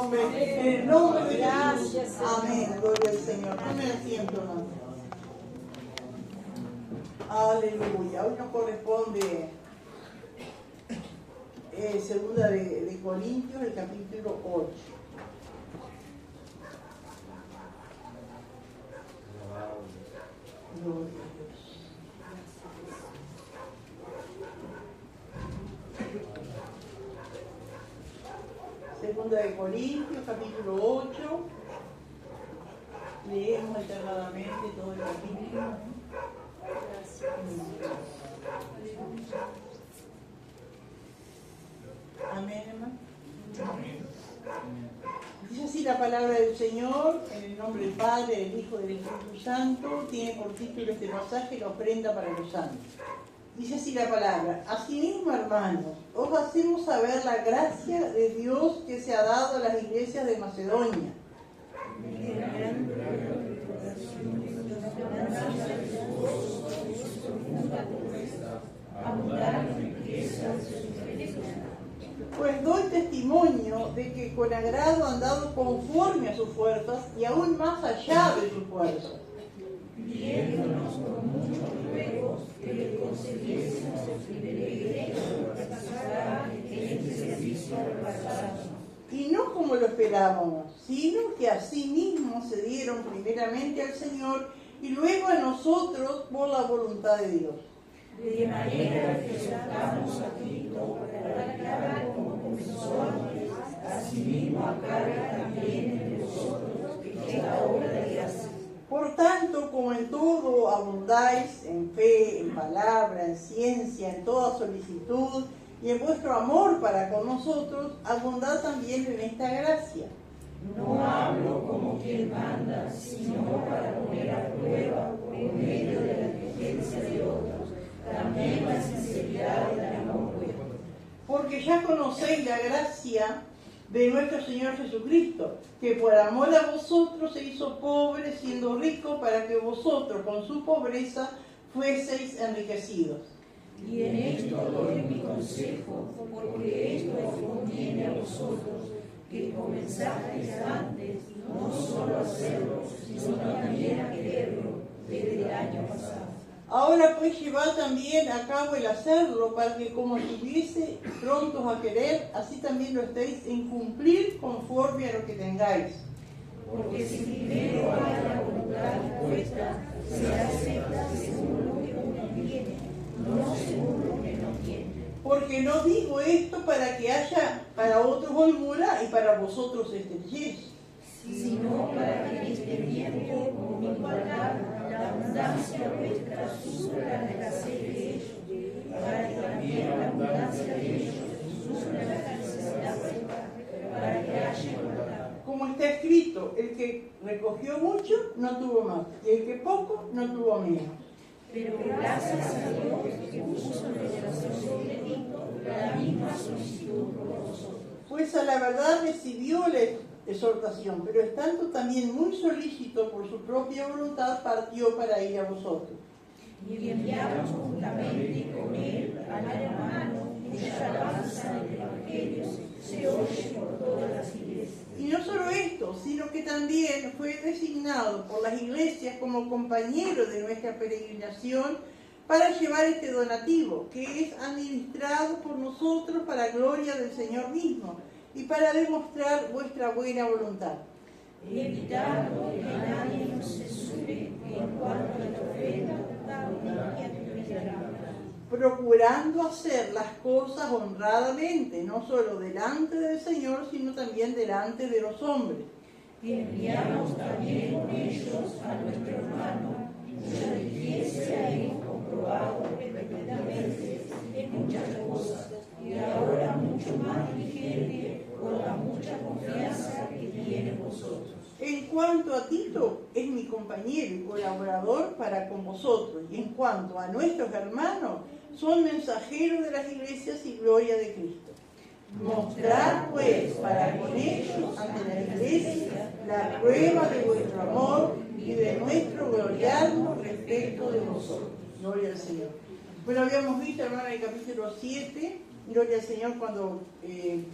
nombre, en el nombre de Jesús. Amén, gloria al Señor. Tomen asiento, hermano. Aleluya. Hoy nos corresponde segunda de Corintios, el capítulo 8. Gloria a Dios. Segunda de Corintios, capítulo 8. Leemos alternadamente todo el capítulo. Amén, hermano. Dice así la palabra del Señor, en el nombre del Padre, del Hijo y del Espíritu Santo. Tiene por título este pasaje, la ofrenda para los santos. Dice así la palabra: asimismo, hermanos, os hacemos saber la gracia de Dios que se ha dado a las iglesias de Macedonia. Pues doy testimonio de que con agrado han dado conforme a sus fuerzas y aún más allá de sus fuerzas, pidiéndonos con muchos ruegos que le concediésemos el privilegio de participar en este servicio reparado. y no como lo esperábamos, sino que a sí mismos se dieron primeramente al Señor y luego a nosotros por la voluntad de Dios. De manera que soltamos a Cristo para que haga como comenzó antes, asimismo acabe también en nosotros esta obra de gracia. Por tanto, como en todo abundáis, en fe, en palabra, en ciencia, en toda solicitud, y en vuestro amor para con nosotros, abundad también en esta gracia. No hablo como quien manda, sino para poner a prueba, por medio de la inteligencia de otros, también la sinceridad del amor bueno. Porque ya conocéis la gracia de nuestro Señor Jesucristo, que por amor a vosotros se hizo pobre siendo rico, para que vosotros con su pobreza fueseis enriquecidos. Y en esto doy mi consejo, porque esto os conviene a vosotros, que comenzasteis antes, no solo a hacerlo, sino también a quererlo, desde el año pasado. Ahora pues llevad también a cabo el hacerlo, para que como estuviese prontos a querer, así también lo estéis en cumplir conforme a lo que tengáis. Porque si primero hay la voluntad puesta, se acepta según lo que uno tiene, no según lo que no tiene. Porque no digo esto para que haya para otros holgura y para vosotros estrechez, sino para que en este tiempo, con igualdad, la abundancia vuestra supla la escasez de ellos, para que también la abundancia de ellos supla la necesidad vuestra, para que haya igualdad. como está escrito: el que recogió mucho no tuvo más, y el que poco no tuvo menos. Pero gracias a Dios que puso en relación de mí la misma solicitud por vosotros. Pues a la verdad recibió la exhortación, pero estando también muy solícito por su propia voluntad, partió para ir a vosotros. Y enviamos juntamente con él al hermano cuya alabanza del Evangelio se oye por todas las iglesias. Y no solo esto, sino que también fue designado por las iglesias como compañero de nuestra peregrinación para llevar este donativo, que es administrado por nosotros para gloria del Señor mismo y para demostrar vuestra buena voluntad. Evitando que nadie nos censure en cuanto a la ofrenda, procurando hacer las cosas honradamente, no solo delante del Señor, sino también delante de los hombres. Y enviamos también con ellos a nuestro hermano, cuya diligencia hemos comprobado repetidamente en muchas cosas, y ahora mucho más diligente por la mucha confianza que tiene en vosotros. En cuanto a Tito, es mi compañero y colaborador para con vosotros, y en cuanto a nuestros hermanos, son mensajeros de las iglesias y gloria de Cristo. Mostrad pues para con ellos ante la iglesia la prueba de vuestro amor y de nuestro gloriarnos respecto de vosotros. Gloria al Señor. Bueno, habíamos visto, hermano, en el capítulo 7, gloria al Señor, cuando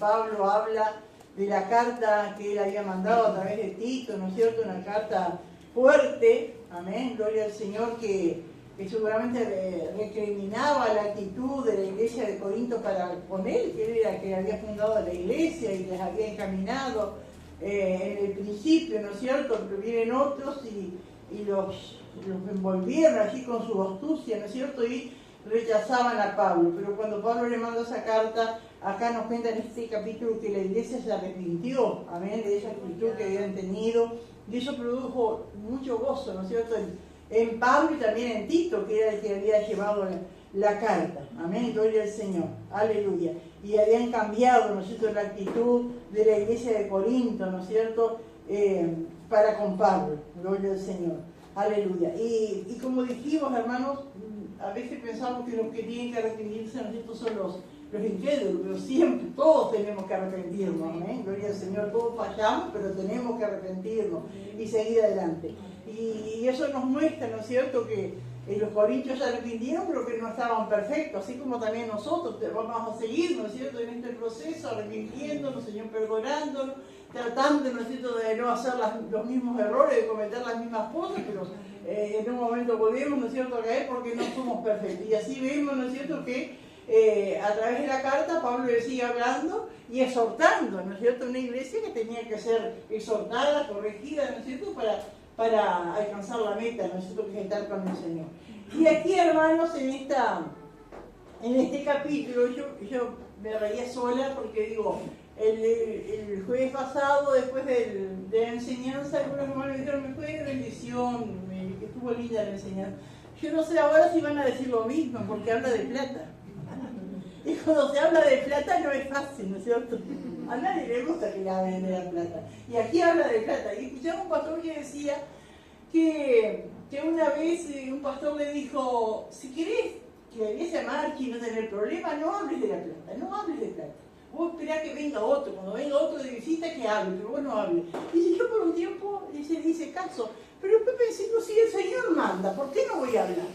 Pablo habla la carta que él había mandado a través de Tito, ¿no es cierto? Una carta fuerte, amén, gloria al Señor, que seguramente recriminaba la actitud de la iglesia de Corinto para con él, que él era que había fundado la iglesia y les había encaminado en el principio, ¿no es cierto? Pero vienen otros y los envolvieron así con su astucia, ¿no es cierto? Y rechazaban a Pablo. Pero cuando Pablo le mandó esa carta, acá nos cuenta en este capítulo que la iglesia se arrepintió, amén, de esa actitud que habían tenido, y eso produjo mucho gozo, ¿no es cierto?, en Pablo y también en Tito, que era el que había llevado la carta, amén, gloria al Señor, aleluya, y habían cambiado, ¿no es cierto?, la actitud de la iglesia de Corinto, ¿no es cierto?, para con Pablo, gloria al Señor, aleluya. Y como dijimos, hermanos, a veces pensamos que los que tienen que arrepentirse, ¿no es cierto?, son los incrédulos, pero siempre, todos tenemos que arrepentirnos, amén, gloria al Señor, todos fallamos, pero tenemos que arrepentirnos y seguir adelante. Y eso nos muestra, ¿no es cierto?, que los corintios se arrepintieron, pero que no estaban perfectos, así como también nosotros vamos a seguir, ¿no es cierto?, en este proceso, arrepintiéndonos, Señor, perdonándonos, tratando, ¿no es cierto?, de no hacer los mismos errores, de cometer las mismas cosas, pero en un momento volvemos, ¿no es cierto?, a caer porque no somos perfectos. Y así vemos, ¿no es cierto?, que a través de la carta Pablo le sigue hablando y exhortando, ¿no es cierto?, una iglesia que tenía que ser exhortada, corregida, ¿no es cierto?, para alcanzar la meta, ¿no es cierto?, que es estar con el Señor. Y aquí, hermanos, en este capítulo, yo me reía sola porque digo, el jueves pasado, después de la enseñanza, algunos hermanos me dijeron, me fue de bendición, que estuvo linda la enseñanza. Yo no sé ahora si van a decir lo mismo, porque habla de plata. Y cuando se habla de plata no es fácil, ¿no es cierto? A nadie le gusta que le hablen de la plata. Y aquí habla de plata. Y escuchaba un pastor que decía que una vez un pastor le dijo, si querés que la iglesia marche y no tener problema, no hables de la plata, no hables de plata. Vos esperá que venga otro, cuando venga otro de visita que hable, pero vos no hables. Dice, yo por un tiempo hice caso, pero después pensé, no, si el Señor manda, ¿por qué no voy a hablar?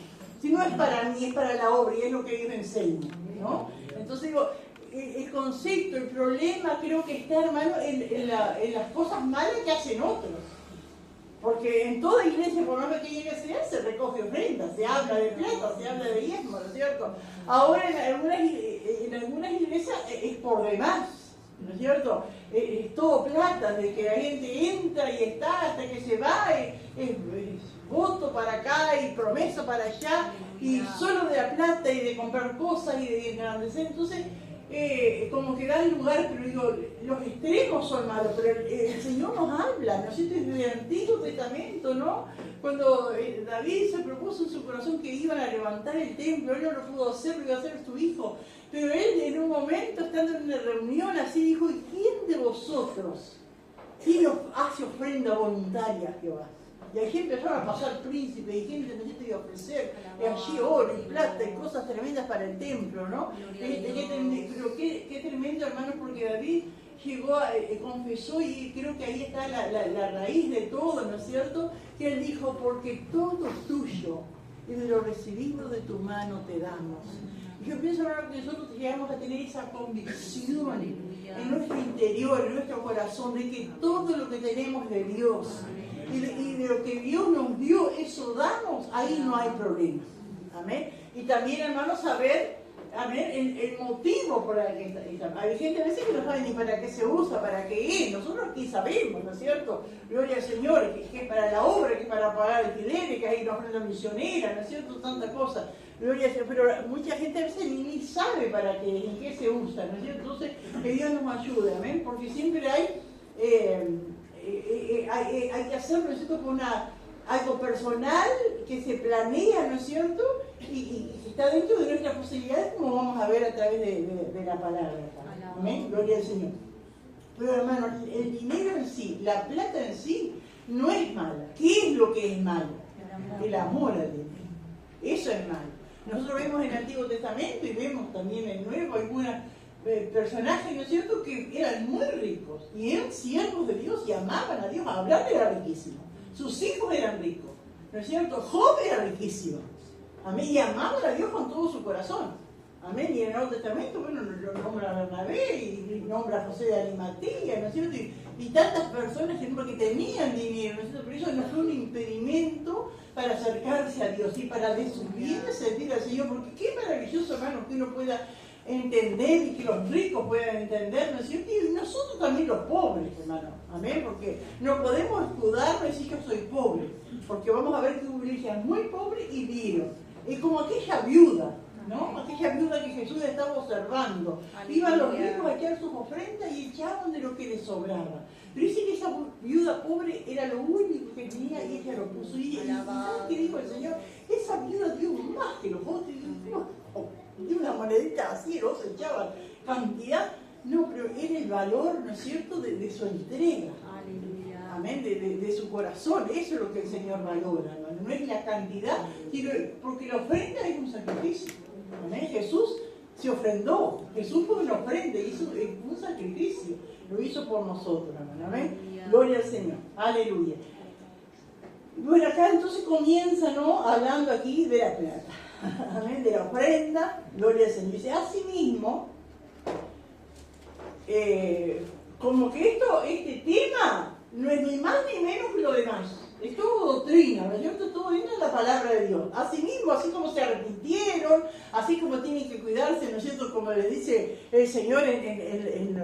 Si no es para mí, es para la obra y es lo que ellos enseñan, ¿no? Entonces digo, el concepto, el problema creo que está, hermano, en las cosas malas que hacen otros. Porque en toda iglesia, por más pequeña que sea, se recoge ofrenda, se habla de plata, se habla de diezmo, ¿no es cierto? Ahora en algunas iglesias es por demás, ¿no es cierto? Es todo plata, de que la gente entra y está hasta que se va, es voto para acá y promesa para allá, y solo de la plata y de comprar cosas y de engrandecer. Entonces, como que da lugar, pero digo, los extremos son malos, pero el Señor nos habla, ¿no es cierto? Desde el Antiguo Testamento, ¿no? Cuando David se propuso en su corazón que iban a levantar el templo, él no lo pudo hacer, lo iba a hacer su hijo, pero él en un momento, estando en una reunión así, dijo, ¿y quién de vosotros hace ofrenda voluntaria a Jehová? Y allí empezaron a pasar príncipes y gente que iba a ofrecer, y allí oro y plata y cosas tremendas para el templo, ¿no? Pero qué tremendo, hermanos, porque David llegó, confesó, y creo que ahí está la raíz de todo, ¿no es cierto? Que él dijo, porque todo es tuyo, y de lo recibido de tu mano te damos. Y yo pienso, hermano, que nosotros llegamos a tener esa convicción en nuestro interior, en nuestro corazón, de que todo lo que tenemos de Dios, y de lo que Dios nos dio, eso damos, ahí no hay problema. Amén. Y también, hermanos, saber, amén, el motivo por el que está. Hay gente a veces que no sabe ni para qué se usa, para qué es. Nosotros aquí sabemos, ¿no es cierto? Gloria al Señor, que es para la obra, que es para pagar alquileres, que hay una ofrenda misionera, ¿no es cierto? Tantas cosas. Gloria al Señor. Pero mucha gente a veces ni sabe para qué, en qué se usa, ¿no es cierto? Entonces, que Dios nos ayude, amén, porque siempre hay que hacerlo, ¿no es cierto?, con algo personal que se planea, ¿no es cierto?, y está dentro de nuestras posibilidades, como vamos a ver a través de la palabra. Amén, gloria al Señor. Pero hermanos, el dinero en sí, la plata en sí, no es mala. ¿Qué es lo que es malo? El amor al dinero. Eso es malo. Nosotros vemos en el Antiguo Testamento y vemos también en el Nuevo algunas personajes, ¿no es cierto?, que eran muy ricos y eran siervos de Dios y amaban a Dios. Abraham era riquísimo, sus hijos eran ricos, ¿no es cierto? Job era riquísimo, amén, y amaban a Dios con todo su corazón, amén. Y en el Nuevo Testamento, bueno, lo nombra Bernabé y nombra a José de Arimatea, ¿no es cierto? tantas personas que tenían dinero, ¿no? Pero eso no fue un impedimento para acercarse a Dios y para de su bien servir al Señor, porque qué maravilloso, hermano, que uno pueda entender y que los ricos puedan entender, ¿no es cierto? Y nosotros también los pobres, hermano, amén, porque no podemos escudarnos y decir yo soy pobre, porque vamos a ver que hubo iglesias muy pobres y vieron. Es como aquella viuda, ¿no? Aquella viuda que Jesús estaba observando. Iban los ricos a echar sus ofrendas y echaban de lo que les sobraba. Pero dice que esa viuda pobre era lo único que tenía y ella lo puso. Y ¿sabes qué dijo el Señor? Esa viuda dio más que los otros. Y una monedita así, los echaban cantidad. No, pero era el valor, ¿no es cierto?, de su entrega. Aleluya. Amén, de su corazón. Eso es lo que el Señor valora, ¿no? No es la cantidad, porque la ofrenda es un sacrificio. Amén. Jesús se ofrendó, Jesús fue una ofrenda, hizo un sacrificio, lo hizo por nosotros, amén. Gloria al Señor, aleluya. Bueno, acá entonces comienza, ¿no?, hablando aquí de la plata, amén, de la ofrenda, gloria al Señor. Dice, asimismo, como que este tema no es ni más ni menos que lo demás. Es todo doctrina, ¿no es cierto? Todo viene de la palabra de Dios. Asimismo, así como se arrepintieron, así como tienen que cuidarse, ¿no es cierto? Como les dice el Señor de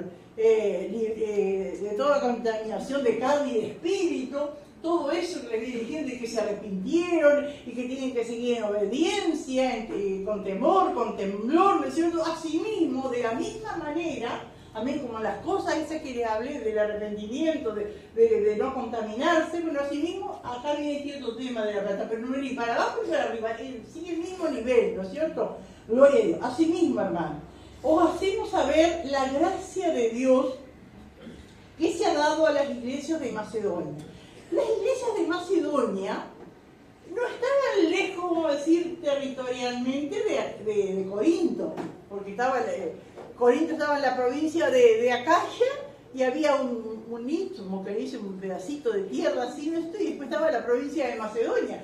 toda contaminación de carne y de espíritu, todo eso que le viene diciendo, de que se arrepintieron y que tienen que seguir en obediencia, con temor, con temblor, ¿no es cierto? Asimismo, de la misma manera, amén, como las cosas esas que le hablé del arrepentimiento, de no contaminarse, bueno, así mismo, acá viene cierto tema de la plata, pero no es ni para abajo ni para arriba, sigue el mismo nivel, ¿no es cierto? Gloria a Dios. Así mismo, hermano, os hacemos saber la gracia de Dios que se ha dado a las iglesias de Macedonia. Las iglesias de Macedonia no estaban lejos, vamos a decir, territorialmente de Corinto, porque Corinto estaba en la provincia de Acaya y había un istmo que le dice un pedacito de tierra así, ¿no? Y después estaba la provincia de Macedonia.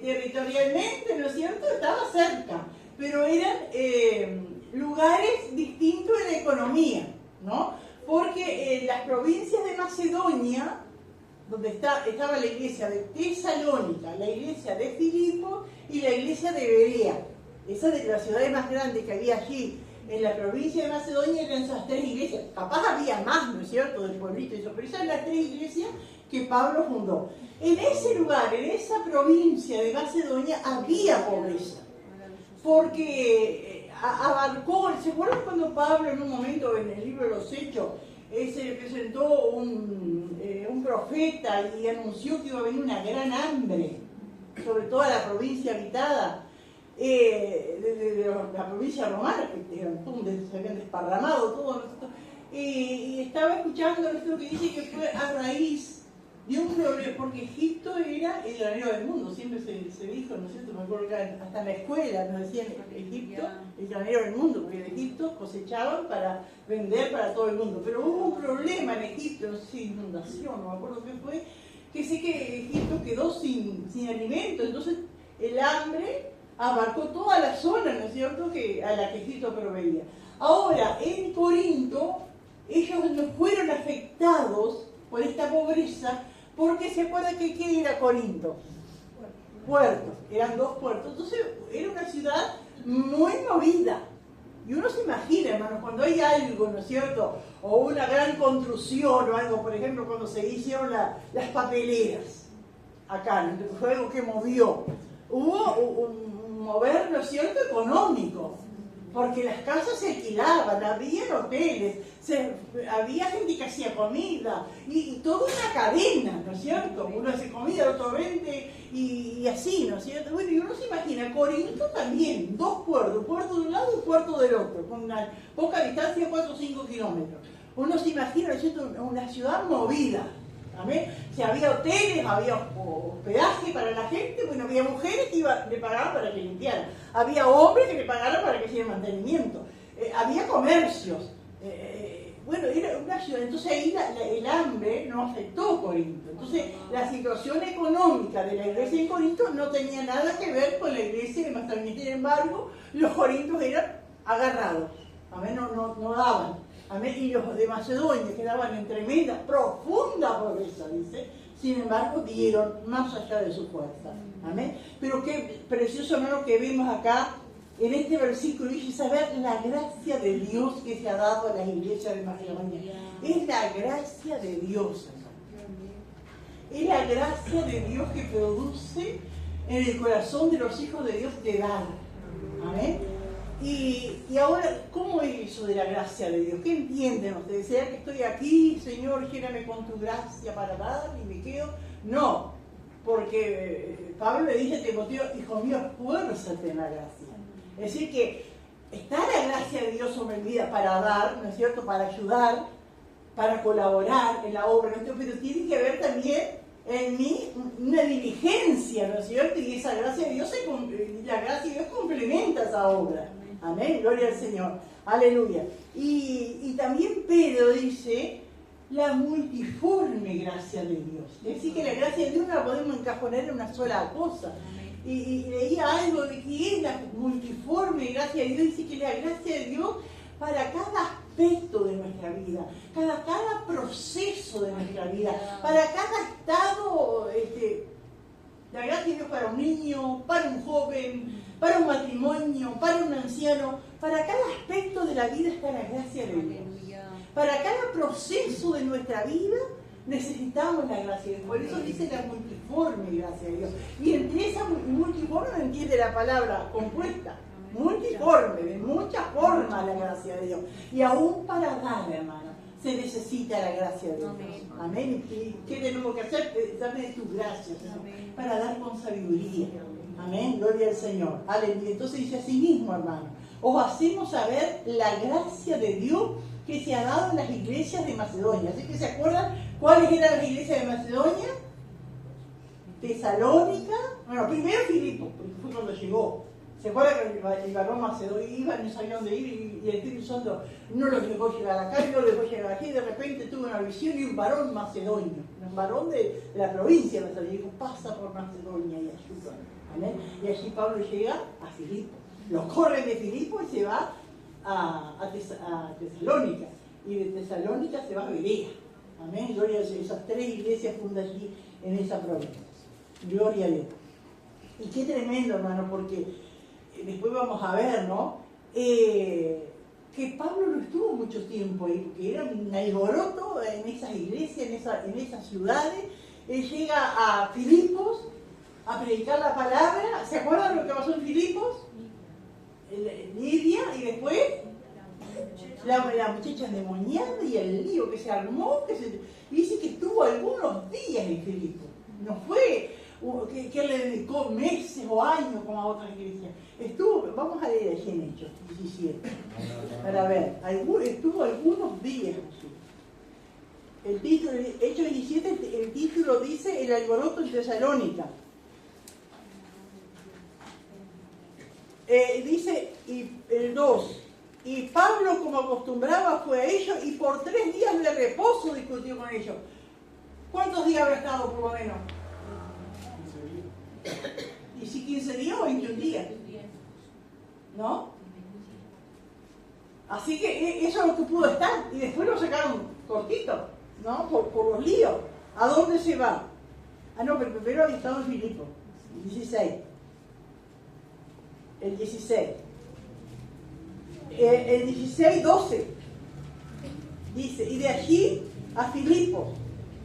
Territorialmente, ¿no es cierto?, estaba cerca, pero eran lugares distintos en la economía, ¿no? Porque las provincias de Macedonia, donde estaba la iglesia de Tesalónica, la iglesia de Filipo y la iglesia de Berea, esas de las ciudades más grandes que había allí en la provincia de Macedonia, eran esas tres iglesias. Capaz había más, ¿no es cierto?, del pueblito y eso, pero esas eran las tres iglesias que Pablo fundó. En ese lugar, en esa provincia de Macedonia, había pobreza, porque abarcó. ¿Se acuerdan cuando Pablo en un momento en el libro de los Hechos se le presentó un profeta y anunció que iba a venir una gran hambre sobre toda la provincia habitada? De la provincia romana, que se habían desparramado todo, y estaba escuchando esto que dice que fue a raíz de un problema, porque Egipto era el granero del mundo, siempre se dijo, ¿no es cierto? Me acuerdo que hasta en la escuela nos decían Egipto, el granero del mundo, porque en Egipto cosechaban para vender para todo el mundo, pero hubo un problema en Egipto, no sé si inundación, no me acuerdo qué fue, que sé que Egipto quedó sin alimento, entonces el hambre abarcó toda la zona, ¿no es cierto?, a la que Egipto proveía. Ahora, en Corinto, ellos no fueron afectados por esta pobreza, porque se acuerda que ¿qué era Corinto? Puertos, eran 2 puertos. Entonces, era una ciudad muy movida. Y uno se imagina, hermanos, cuando hay algo, ¿no es cierto?, o una gran construcción o algo, por ejemplo, cuando se hicieron las papeleras, acá, ¿no?, fue algo que movió. Hubo un mover, ¿no es cierto?, económico, porque las casas se alquilaban, había hoteles, había gente que hacía comida, y toda una cadena, ¿no es cierto? Uno hace comida, el otro vende, y así, ¿no es cierto? Bueno, y uno se imagina, Corinto también, 2 puertos, un puerto de un lado y un puerto del otro, con una poca distancia, 4 o 5 kilómetros. Uno se imagina, ¿no es cierto?, una ciudad movida. ¿Amén? Si había hoteles, había hospedaje para la gente, bueno, había mujeres que le pagaban para que limpiaran, había hombres que le pagaban para que hicieran mantenimiento, había comercios, bueno, era una ciudad. Entonces ahí el hambre no afectó a Corinto. Entonces la situación económica de la iglesia en Corinto no tenía nada que ver con la iglesia de Macedonia. Sin embargo, los corintios eran agarrados, ¿amén? No daban. Amén. Y los de Macedonia quedaban en tremenda, profunda pobreza, dice. Sin embargo, dieron más allá de su fuerza. Amén. Pero qué precioso, hermano, que vemos acá en este versículo, dice saber la gracia de Dios que se ha dado a las iglesias de Macedonia. Es la gracia de Dios, hermano. Es la gracia de Dios que produce en el corazón de los hijos de Dios de dar. Amén. Y ahora, ¿cómo es eso de la gracia de Dios? ¿Qué entienden ustedes? ¿Será que estoy aquí, Señor, lléname con tu gracia para dar y me quedo? No, porque Pablo le dice a Timoteo, hijo mío, esfuérzate en la gracia. Es decir, que está la gracia de Dios sobre mi vida para dar, ¿no es cierto?, para ayudar, para colaborar en la obra, ¿no? Pero tiene que haber también en mí una diligencia, ¿no es cierto? Y esa gracia de Dios, la gracia de Dios complementa esa obra. Amén, gloria al Señor, aleluya. Y también Pedro dice la multiforme gracia de Dios. Es decir, que la gracia de Dios no la podemos encajonar en una sola cosa. Y leía algo de que es la multiforme gracia de Dios. Dice que la gracia de Dios para cada aspecto de nuestra vida, cada proceso de nuestra vida, para cada estado. La gracia de Dios para un niño, para un joven, para un matrimonio, para un anciano, para cada aspecto de la vida está la gracia de Dios. Para cada proceso de nuestra vida necesitamos la gracia de Dios. Por eso dice la multiforme gracia de Dios. Y entre esa multiforme entiende la palabra compuesta. Multiforme, de muchas formas la gracia de Dios. Y aún para dar, hermano, se necesita la gracia de Dios. Amén. ¿Y qué tenemos que hacer? Dame de tus gracias, Señor, para dar con sabiduría. Amén. Gloria al Señor. Aleluya. Entonces dice así mismo, hermano, os hacemos saber la gracia de Dios que se ha dado en las iglesias de Macedonia. ¿Así que se acuerdan cuáles eran las iglesias de Macedonia? Tesalónica. Bueno, primero Filipo, porque fue cuando llegó. ¿Se acuerdan que el varón macedonio iba, no sabía dónde ir y el Espíritu Santo no lo dejó llegar acá, no lo dejó llegar aquí? De repente tuvo una visión y un varón macedonio, un varón de la provincia de Macedonia, dijo, pasa por Macedonia y ayuda. ¿Amén? Y allí Pablo llega a Filipo, lo corre de Filipo y se va a Tesalónica, y de Tesalónica se va a Berea. Amén, gloria a Dios. Esas tres iglesias fundan allí en esa provincia. Gloria a Dios. Y qué tremendo, hermano, porque después vamos a ver, ¿no? Que Pablo no estuvo mucho tiempo ahí, porque era un alboroto en esas iglesias, en esas ciudades. Él llega a Filipos a predicar la palabra. ¿Se acuerdan lo que pasó en Filipos? Lidia, y después la muchacha endemoniada y el lío que se armó, dice que estuvo algunos días en Filipos. No fue que le dedicó meses o años como a otras iglesias. Vamos a leer allí en Hechos 17, para ver, estuvo algunos días allí. El título, Hechos 17, el título dice el alboroto en Tesalónica. Dice el 2, y Pablo, como acostumbraba, fue a ellos y por 3 días de reposo discutió con ellos. ¿Cuántos días habrá estado por lo menos? 15 días. ¿Y si 15 días o 21 días? ¿No? Así que eso es lo que pudo estar. Y después lo sacaron cortito, ¿no? Por los líos. ¿A dónde se va? No, pero primero había estado en Filipo, 16. El 16. El 16, 12. Dice, y de allí a Filipos,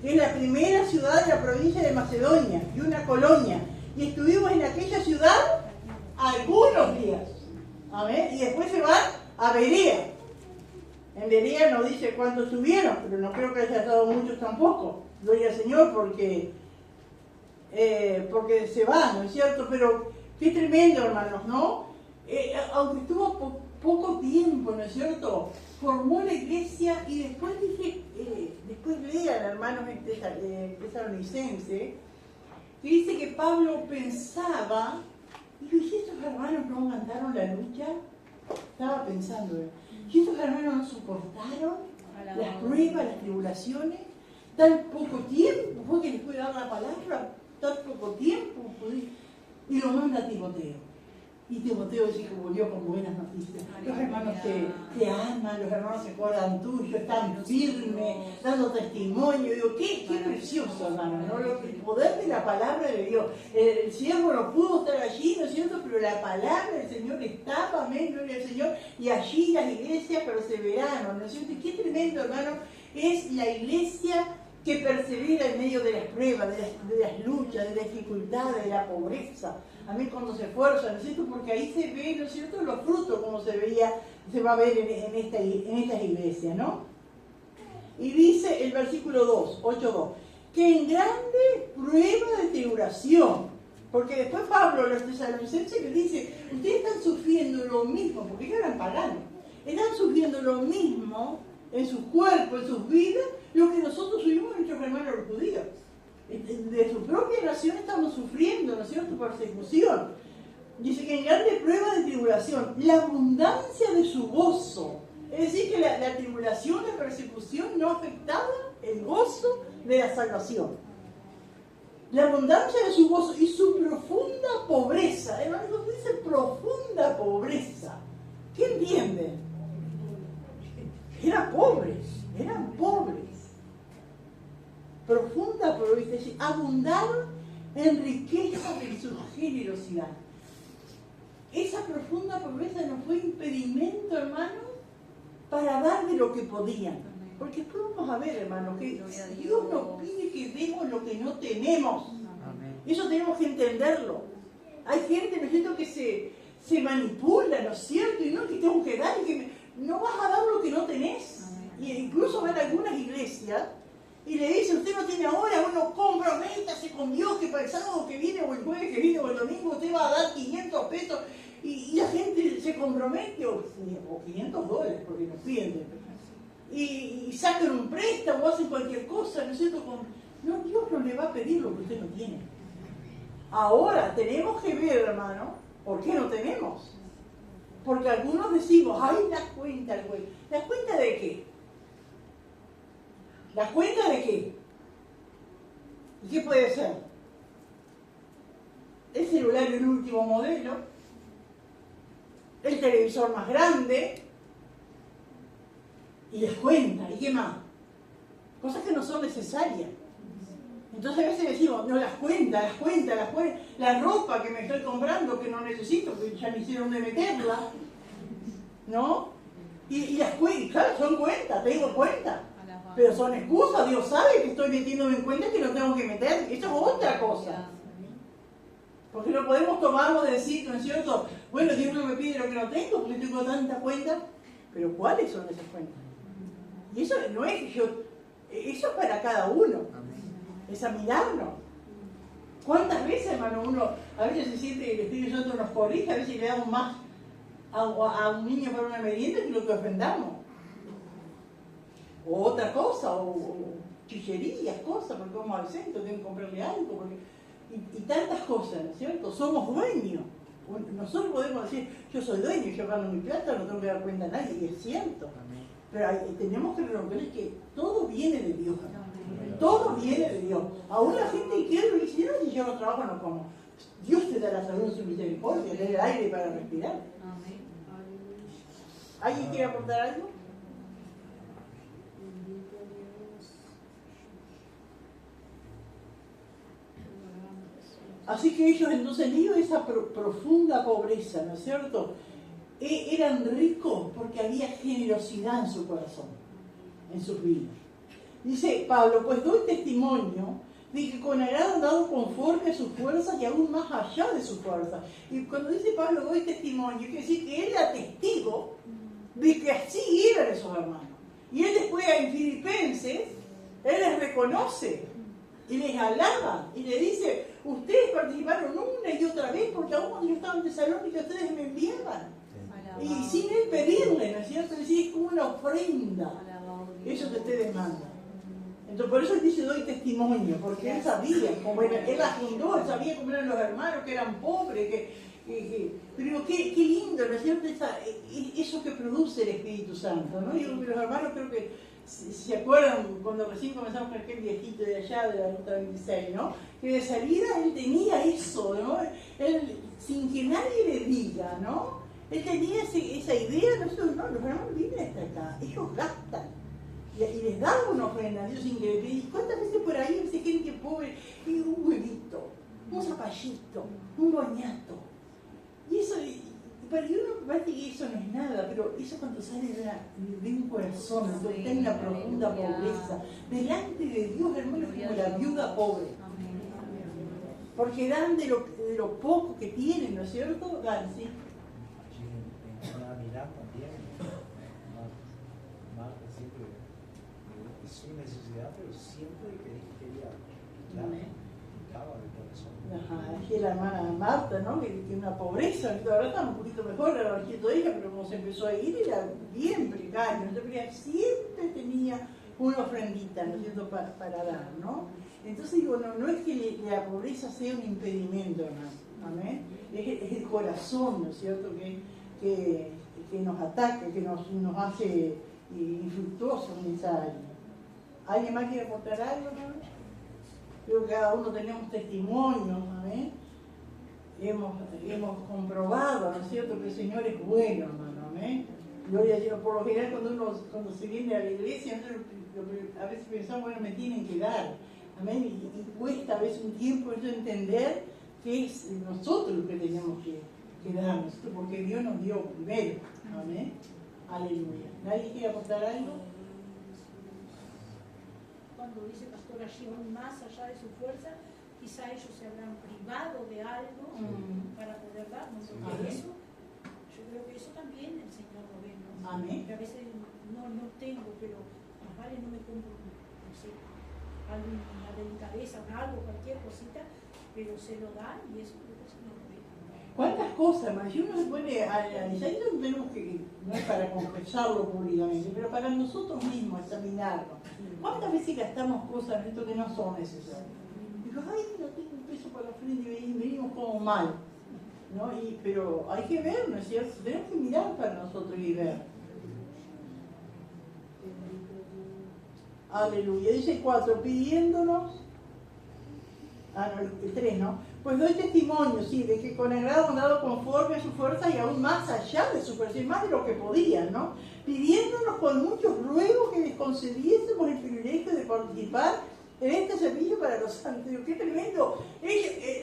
que es la primera ciudad de la provincia de Macedonia, y una colonia. Y estuvimos en aquella ciudad algunos días. Amén. Y después se van a Berea. En Berea no dice cuántos estuvieron, pero no creo que haya estado muchos tampoco. Gloria al Señor, porque se van, ¿no es cierto? Pero qué tremendo, hermanos, ¿no? Aunque estuvo poco tiempo, ¿no es cierto? Formó la iglesia y después después lean, hermanos tesalonicense, que dice que Pablo pensaba, dijo, ¿y estos hermanos no aguantaron la lucha? Estaba pensando, ¿y estos hermanos no soportaron las pruebas, las tribulaciones? Tan poco tiempo fue que les puede dar la palabra, tan poco tiempo. Y lo manda a Timoteo. Y Timoteo dice que volvió con buenas noticias. Los hermanos te aman, los hermanos se acuerdan tuyo, están firmes, dando testimonio. Digo, qué precioso, hermano, ¿no? El poder de la palabra de Dios. El siervo no pudo estar allí, ¿no es cierto? Pero la palabra del Señor estaba, amén, gloria al Señor. Y allí las iglesias perseveraron, ¿no es cierto? Y qué tremendo, hermano, es la iglesia que persevera en medio de las pruebas, de las luchas, de las dificultades, de la pobreza. Amén, cuando se esfuerza, ¿no es cierto? Porque ahí se ve, ¿no es cierto?, los frutos como se va a ver en estas iglesias, ¿no? Y dice el versículo 2, 8:2, que en grande prueba de tribulación, porque después Pablo a los tesalonicenses les dice, ustedes están sufriendo lo mismo, porque ellos eran paganos, están sufriendo lo mismo en sus cuerpos, en sus vidas, lo que nosotros sufrimos en nuestros hermanos los judíos. De su propia nación estamos sufriendo, ¿no es cierto?, persecución. Dice que en grande prueba de tribulación, la abundancia de su gozo. Es decir, que la tribulación, la persecución no afectaba el gozo de la salvación. La abundancia de su gozo y su profunda pobreza. Hermano, cuando dice profunda pobreza, ¿qué entienden? Eran pobres. Profunda pobreza, es decir, abundaron en riqueza de su generosidad. Esa profunda pobreza no fue impedimento, hermano, para dar de lo que podían. Porque después vamos a ver, hermano, que Dios nos pide que demos lo que no tenemos. Eso tenemos que entenderlo. Hay gente, ¿no es cierto?, que se manipula, ¿no es cierto? Y no, que tengo que dar, y que no vas a dar lo que no tenés. Y incluso van a algunas iglesias y le dice, usted no tiene ahora, uno comprométase con Dios que para el sábado que viene o el jueves que viene o el domingo usted va a dar 500 pesos y la gente se compromete, o $500 porque nos piden, y sacan un préstamo o hacen cualquier cosa, ¿no es cierto? No, Dios no le va a pedir lo que usted no tiene. Ahora tenemos que ver, hermano, ¿por qué no tenemos? Porque algunos decimos, ay, las cuentas, güey. ¿Las cuentas de qué? ¿Las cuentas de qué? ¿Y qué puede ser? El celular del último modelo, el televisor más grande, y las cuentas, ¿y qué más? Cosas que no son necesarias. Entonces a veces decimos, no, las cuentas, la ropa que me estoy comprando que no necesito, porque ya me hicieron de meterla, ¿no? Y las cuentas, claro, son cuentas, tengo cuentas. Pero son excusas, Dios sabe que estoy metiéndome en cuenta que no tengo que meter. Eso es otra cosa. Porque no podemos tomarlo de decir, ¿no es cierto? Bueno, Dios no me pide lo que no tengo, porque tengo tantas cuentas. Pero ¿cuáles son esas cuentas? Y eso no es que eso es para cada uno. Es a mirarnos. ¿Cuántas veces, hermano, uno a veces se siente que el Espíritu Santo nos corrige, a veces le damos más a un niño para una merienda que lo que ofendamos? O otra cosa, o chillerías, cosas, porque vamos al centro, tengo que comprarle algo, y tantas cosas, ¿no es cierto? Somos dueños. Nosotros podemos decir, yo soy dueño, yo gano mi plata, no tengo que dar cuenta a nadie, y es cierto. Pero tenemos que reconocer que todo viene de Dios. Todo viene de Dios. Aún la gente quiere decir, no, si yo no trabajo, no como. Dios te da la salud en su misericordia, te da el aire para respirar. ¿Alguien quiere aportar algo? Así que ellos entonces, en medio de esa profunda pobreza, ¿no es cierto?, eran ricos porque había generosidad en su corazón, en sus vidas. Dice Pablo, pues doy testimonio de que con agrado han dado conforme a sus fuerzas y aún más allá de sus fuerzas. Y cuando dice Pablo, doy testimonio, quiere decir que él era testigo de que así eran esos hermanos. Y él después en Filipenses, él les reconoce y les alaba y le dice, ustedes participaron una y otra vez porque aún cuando yo estaba en Tesalónica ustedes me enviaban. Y sin él pedirle, ¿no es cierto? Es decir, es como una ofrenda. Eso que ustedes mandan. Entonces, por eso él dice, doy testimonio, porque él sabía cómo era, él la fundó, él sabía cómo eran los hermanos, que eran pobres, pero qué lindo, ¿no es cierto? Eso que produce el Espíritu Santo, ¿no? Y los hermanos creo que si se acuerdan cuando recién comenzamos con aquel viejito de allá de la ruta 26, ¿no? Que de salida él tenía eso, ¿no? Él, sin que nadie le diga, ¿no? Él tenía esa idea, nosotros no, los hermanos viven hasta acá, ellos gastan. Y les dan una ofrenda, Dios sin que le pedís. ¿Cuántas veces por ahí se gente pobre y un huevito, un zapallito, un boñato? Y eso, para uno parece que eso no es nada, pero eso cuando sale de un corazón, cuando está en una profunda pobreza, delante de Dios, hermano, es como la viuda pobre. Porque dan de lo poco que tienen, ¿no es cierto? Dan, sí. En Navidad también, Marta siempre, es su necesidad, pero siempre quería dar, daba de corazón. Ajá, aquí la hermana Marta, ¿no? Que tiene una pobreza, ahora está un poquito mejor, era el de ella, pero como se empezó a ir era bien precario, entonces siempre tenía una ofrendita, ¿no es cierto?, para dar, ¿no? Entonces digo, no es que la pobreza sea un impedimento, hermano, amén, es el corazón, ¿no es cierto?, que nos ataca, que nos hace infructuosos en esa área. ¿Alguien más quiere aportar algo, hermano? Creo que cada uno tenemos testimonios, amén. Hemos comprobado, ¿no es cierto?, que el Señor es bueno, hermano, amén. Gloria a Dios. Por lo general, cuando se viene a la iglesia, a veces pensamos, bueno, me tienen que dar, amén. Y cuesta a veces un tiempo eso entender que es nosotros los que tenemos que dar, porque Dios nos dio primero, amén. Aleluya. ¿Nadie quiere aportar algo? Cuando dice pastora Shimon, más allá de su fuerza, quizá ellos se habrán privado de algo para poder darnos. Porque eso, yo creo que eso también el Señor lo ve, ¿no? Amén. Que a veces no tengo, pero más vale no me compro, no sé, alguna delicadeza, algo, cualquier cosita, pero se lo da y eso creo que el Señor lo ve. ¿Cuántas cosas, hermano? Si uno se pone a analizar, esto no tenemos que, no es para confesarlo públicamente, pero para nosotros mismos examinarnos. ¿Cuántas veces gastamos cosas en esto que no son necesarias? Digo, ay, no tengo un peso para la frente y venimos como mal, ¿no? Pero hay que ver, ¿no es cierto? Tenemos que mirar para nosotros y ver. Aleluya. Dice 4, pidiéndonos. No, el 3, ¿no? Pues doy testimonio, sí, de que con el grado han dado conforme a su fuerza y aún más allá de su fuerza, y más de lo que podían, ¿no? Pidiéndonos con muchos ruegos que les concediésemos el privilegio de participar en este servicio para los santos. Digo, ¡qué tremendo!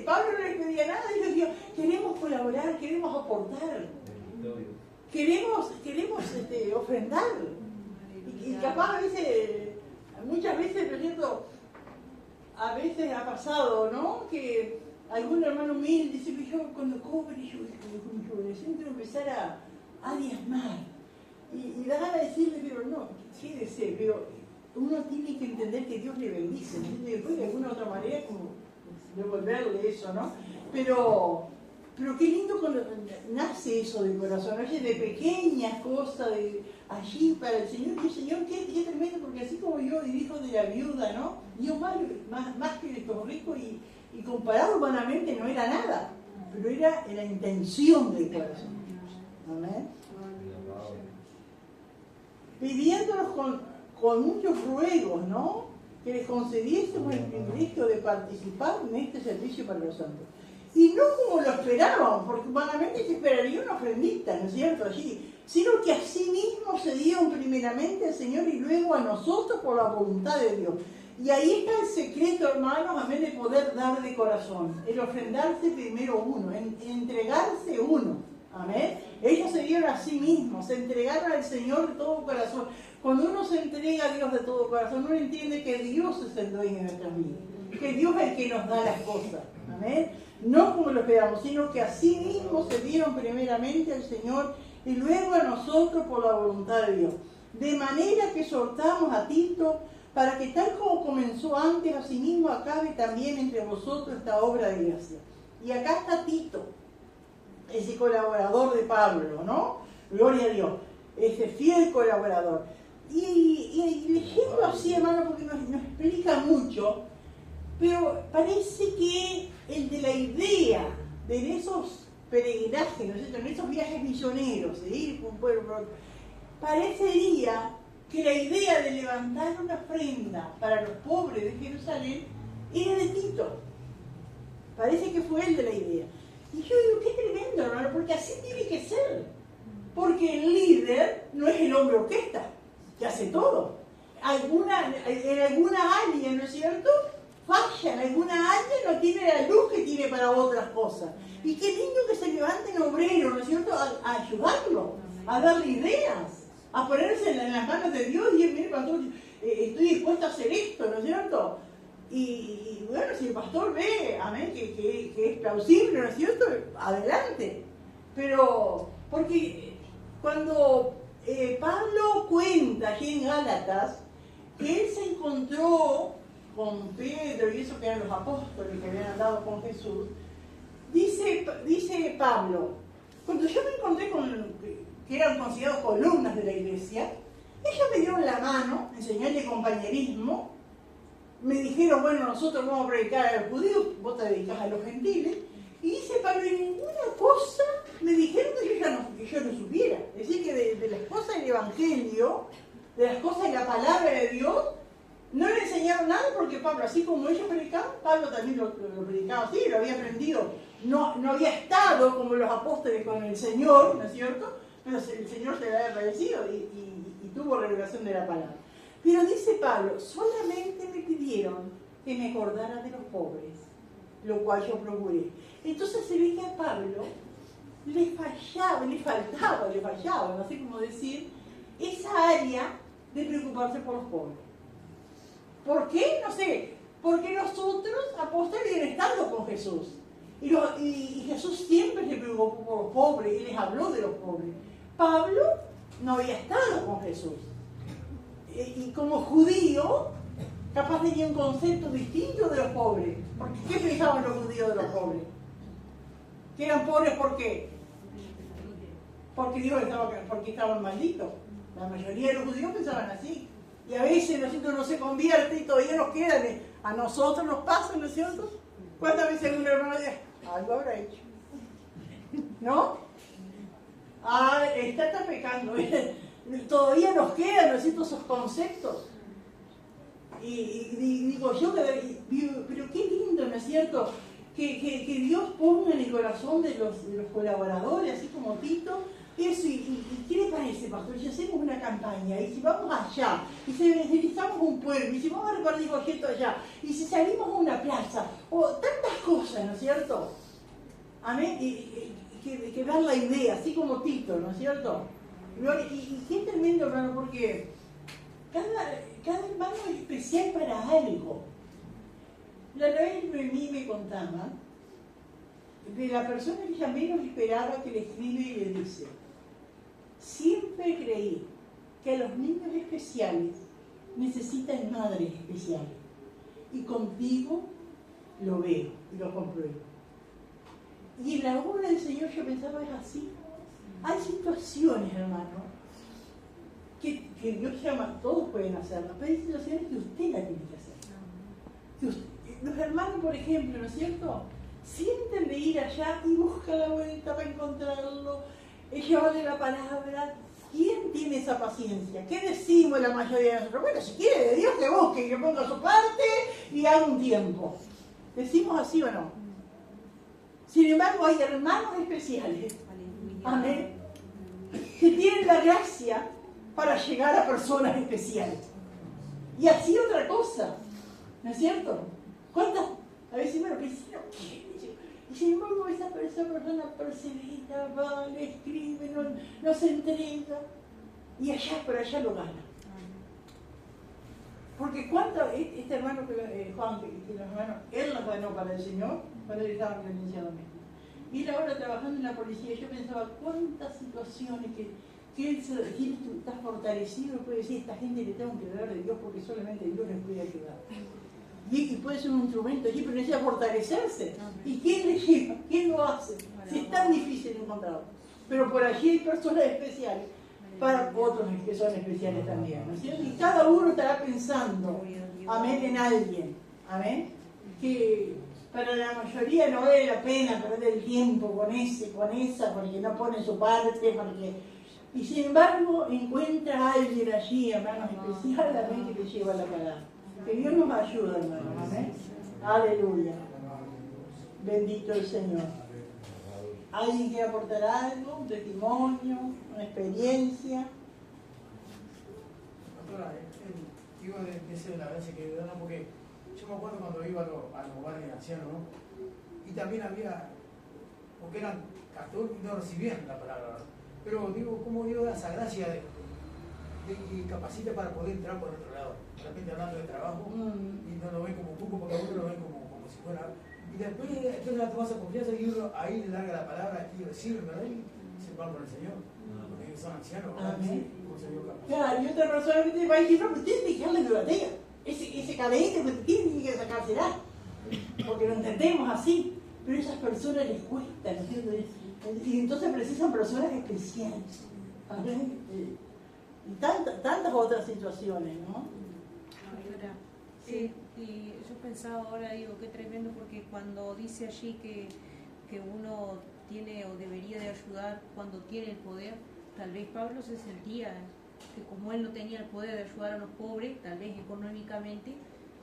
Pablo no les pedía nada, ellos decían, queremos colaborar, queremos aportar, queremos ofrendar. Y capaz a veces, muchas veces, ¿no es cierto?, a veces ha pasado, ¿no?, que algún hermano humilde dice que yo cuando cobre, yo tengo que empezar a diezmar. Y da ganas de decirle, pero no, quédese, pero uno tiene que entender que Dios le bendice, ¿no? Y después de alguna otra manera como devolverle eso, ¿no? Pero qué lindo cuando nace eso del corazón, oye, de pequeñas cosas, de allí para el Señor, y el Señor, qué tremendo, porque así como yo dirijo de la viuda, ¿no? Dios más que estos ricos y comparado humanamente no era nada, pero era la intención del corazón. Amén. Pidiéndonos con muchos ruegos, ¿no?, que les concediésemos el privilegio de participar en este servicio para los santos. Y no como lo esperábamos, porque humanamente se esperaría una ofrendita, ¿no es cierto?, allí, sino que así mismo se dieron primeramente al Señor y luego a nosotros por la voluntad de Dios. Y ahí está el secreto, hermanos, amén, de poder dar de corazón, el ofrendarse primero uno, entregarse uno, amén. Ellos se dieron a sí mismos, se entregaron al Señor de todo corazón. Cuando uno se entrega a Dios de todo corazón, uno entiende que Dios es el dueño de nuestras vidas, que Dios es el que nos da las cosas, amén. No como lo esperamos, sino que así mismo se dieron primeramente al Señor y luego a nosotros por la voluntad de Dios. De manera que exhortamos a Tito para que tal como comenzó antes, así mismo acabe también entre vosotros esta obra de gracia. Y acá está Tito, ese colaborador de Pablo, ¿no? Gloria a Dios, ese fiel colaborador. Y leyendo así, hermano, porque nos explica mucho, pero parece que el de la idea de esos peregrinajes, ¿no es cierto?, en esos viajes misioneros, de ir por un pueblo, parecería que la idea de levantar una ofrenda para los pobres de Jerusalén era de Tito. Parece que fue él de la idea. Y yo digo, qué tremendo, hermano, porque así tiene que ser. Porque el líder no es el hombre orquesta, que hace todo. En alguna área, ¿no es cierto?, falla, en alguna área no tiene la luz que tiene para otras cosas. Y qué lindo que se levanten obreros, ¿no es cierto?, a ayudarlo, a darle ideas, a ponerse en las manos de Dios y decir, mire, pastor, estoy dispuesto a hacer esto, ¿no es cierto? Y bueno, si el pastor ve, amén, que es plausible, ¿no es cierto?, adelante. Pero, porque cuando Pablo cuenta aquí en Gálatas que él se encontró con Pedro y eso que eran los apóstoles que habían andado con Jesús, dice Pablo, cuando yo me encontré con que eran considerados columnas de la iglesia, ellos me dieron la mano en señal de compañerismo, me dijeron, bueno, nosotros vamos a predicar a los judíos, vos te dedicás a los gentiles, y dice Pablo, y ninguna cosa me dijeron que yo no supiera. Es decir, que de las cosas del Evangelio, de las cosas de la palabra de Dios, no le enseñaron nada porque Pablo, así como ellos predicaban, Pablo también lo predicaba así, lo había aprendido. No había estado como los apóstoles con el Señor, ¿no es cierto? Pero el Señor se le había aparecido y tuvo revelación de la palabra. Pero dice Pablo, solamente me pidieron que me acordara de los pobres, lo cual yo procuré. Entonces se ve que a Pablo le fallaba, no sé cómo decir, esa área de preocuparse por los pobres. ¿Por qué? No sé. Porque los otros apóstoles habían estado con Jesús. Y Jesús siempre se preocupó por los pobres, Él les habló de los pobres. Pablo no había estado con Jesús. Y como judío, capaz tenía un concepto distinto de los pobres. Porque ¿qué pensaban los judíos de los pobres? ¿Que eran pobres por qué? Porque estaban malditos. La mayoría de los judíos pensaban así. Y a veces nosotros no se convierte y todavía nos quedan. A nosotros nos pasa, ¿no es cierto? ¿Cuántas veces un hermano dice, algo habrá hecho? ¿No? Está pecando. Todavía nos quedan, ¿no es cierto?, esos conceptos. Y digo yo, pero qué lindo, ¿no es cierto?, que Dios ponga en el corazón de los colaboradores, así como Tito, eso. ¿Y qué le parece, pastor? Si hacemos una campaña, y si vamos allá, y si evangelizamos un pueblo, y si vamos a repartir folletos allá, y si salimos a una plaza, o tantas cosas, ¿no es cierto? Amén. Que dar la idea, así como Tito, ¿no es cierto? Y qué tremendo, hermano, porque cada hermano es especial para algo. La vez me contaba de la persona que ella menos esperaba, que le escribe y le dice: siempre creí que los niños especiales necesitan madres especiales, y contigo lo veo y lo compruebo. Y en la obra del Señor yo pensaba, es así. Hay situaciones, hermano, que Dios llama, todos pueden hacerlas, pero hay situaciones que usted la tiene que hacer. Los hermanos, por ejemplo, ¿no es cierto?, sienten de ir allá y buscan la vuelta para encontrarlo, llevarle la palabra. ¿Quién tiene esa paciencia? ¿Qué decimos la mayoría de nosotros? Bueno, si quiere de Dios que busque, que ponga su parte y haga un tiempo. ¿Decimos así o no? Sin embargo, hay hermanos especiales, amén, que tienen la gracia para llegar a personas especiales. Y así otra cosa, ¿no es cierto? ¿Cuántas? A veces, bueno, no quiere. Y sin embargo, esa persona persevera, va, le escribe, no se entrega, y allá por allá lo gana. Porque este hermano, Juan, que los hermanos, él nos ganó para el Señor cuando él estaba en violencia doméstica. Y él ahora trabajando en la policía, yo pensaba cuántas situaciones que él está fortalecido, puede decir, esta gente le tengo que dar de Dios porque solamente Dios les puede ayudar. Y puede ser un instrumento allí, pero necesita fortalecerse. ¿Y quién le lleva? ¿Quién lo hace? Si es tan difícil encontrarlo. Pero por allí hay personas especiales para otros que son especiales también, ¿no es cierto? Y cada uno estará pensando, amén, en alguien, amén, que para la mayoría no vale la pena perder el tiempo con esa, porque no pone su parte, porque Y sin embargo, encuentra a alguien allí, hermanos, especialmente que lleva la palabra. Que Dios nos ayude, hermanos. Amén. Aleluya. Bendito el Señor. ¿Alguien quiere aportar algo? ¿Un testimonio? ¿Una experiencia? Doctora, digo de ese de la gracia que da, porque yo me acuerdo cuando iba a los hogares de ancianos, ¿no? Y también había, porque eran católicos y no recibían la palabra, ¿no? Pero digo, ¿cómo Dios da esa gracia de capacita para poder entrar por otro lado? De repente hablando de trabajo y no lo ven como cuco, porque a uno lo ven como si fuera. Y después, entonces la tomas a confianza y uno ahí le larga la palabra y recibe, ¿verdad? Y se van con el Señor. Porque son ancianos, ¿verdad? Amén. Sí, Claro, y otra persona que te va a decir, no, pero tienes que dejarle de batea. Ese cadenete que tiene que sacársela. Porque lo entendemos así. Pero a esas personas les cuesta, ¿no es cierto? Y entonces precisan personas especiales. ¿Amén? Y tantas otras situaciones, ¿no? Sí, y yo pensaba ahora, digo, qué tremendo, porque cuando dice allí que uno tiene o debería de ayudar cuando tiene el poder, tal vez Pablo se sentía que como él no tenía el poder de ayudar a los pobres, tal vez económicamente,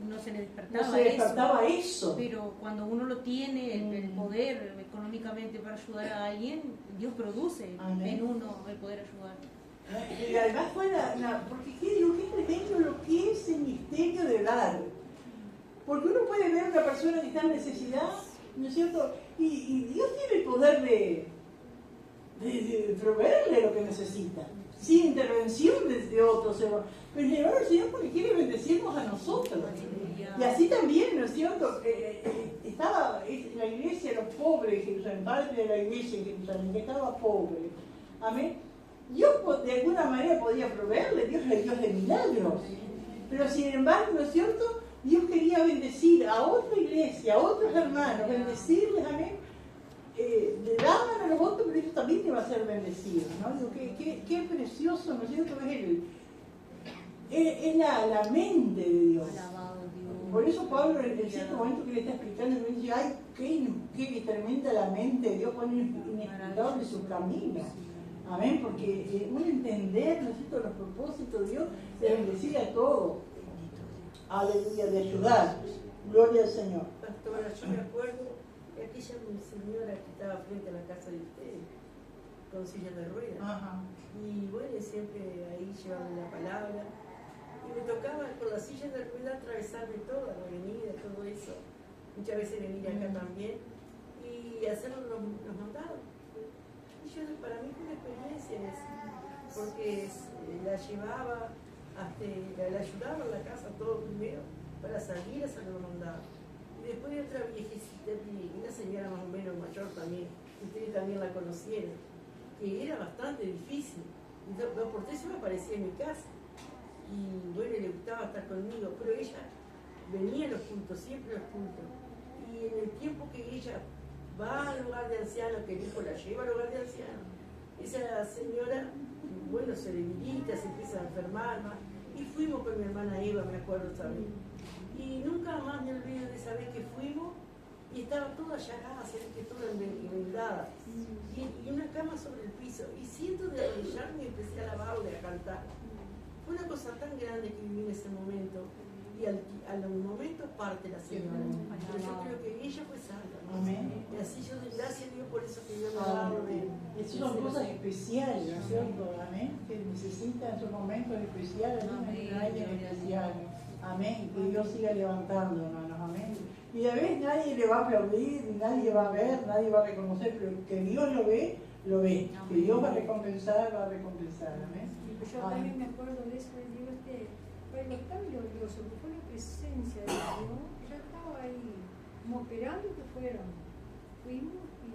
no se le despertaba, eso. Pero cuando uno lo tiene, el poder económicamente para ayudar a alguien, Dios produce en uno el poder ayudar. Y además fue porque qué tremendo lo que es el misterio de dar. Porque uno puede ver a una persona que está en necesidad, ¿no es cierto? Y Dios tiene el poder de proveerle lo que necesita, sin intervención de otros. Pero el Señor porque quiere bendecirnos a nosotros. Y así también, ¿no es cierto? Estaba la iglesia, los pobres de Jerusalén, parte de la iglesia en Jerusalén, que estaba pobre. Amén. Dios de alguna manera podía proveerle, Dios es el Dios de milagros. Pero sin embargo, ¿no es cierto? Dios quería bendecir a otra iglesia, a otros hermanos, bendecirles, amén. Le daban a los otros, pero ellos también iban a ser bendecidos, ¿no? Digo, qué precioso, ¿no es cierto? Es la mente de Dios. Por eso Pablo, en cierto momento que le está explicando, me dice, ay, qué tremenda la mente de Dios, cuán inexplicable su camino. Amén, porque uno entender, ¿no es cierto?, los propósitos de Dios, de bendecir a todos. Aleluya, de ayudar. Gloria al Señor. Pastora, yo me acuerdo de aquella señora que estaba frente a la casa de ustedes, con silla de ruedas. Ajá. Y bueno, siempre ahí llevaba la palabra. Y me tocaba con la silla de ruedas atravesarme toda la avenida, todo eso. Muchas veces venir acá también y hacer los mandados. Y yo, para mí fue una experiencia esa, porque la llevaba, la ayudaba en la casa todo primero para salir a hacer los mandados. Y después de otra viejecita, una señora más o menos mayor también, ustedes también la conocieron, que era bastante difícil. Y por eso me aparecía en mi casa. Y bueno, le gustaba estar conmigo, pero ella venía a los cultos, siempre a los cultos. Y en el tiempo que ella va al lugar de ancianos, que el hijo la lleva al lugar de ancianos, esa señora, bueno, se debilita, se empieza a enfermar más. Y fuimos con mi hermana Eva, me acuerdo también. Y nunca más me olvido de esa vez que fuimos y estaba toda llagada, se ve que toda enmendada. Y una cama sobre el piso. Y siento de arrodillarme y empecé a alabarle, a cantar. Fue una cosa tan grande que viví en ese momento. Y al momento parte la señora. Pero yo creo que ella fue santa. Amén. Y así yo doy gracias a Dios por eso que Dios me ha dado. Esas son cosas especiales, ¿no es cierto? Amén. Que necesitan en sus momentos especiales, alguien especial. Amén. Que Dios siga levantando, hermanos. Amén. Y a veces nadie le va a aplaudir, nadie va a ver, nadie va a reconocer, pero que Dios lo ve, lo ve. Que Dios va a recompensar, va a recompensar. Amén. Yo también me acuerdo de eso, digo, fue tan glorioso, que fue la presencia de Dios, ya estaba ahí, como esperando que fueron. Fuimos y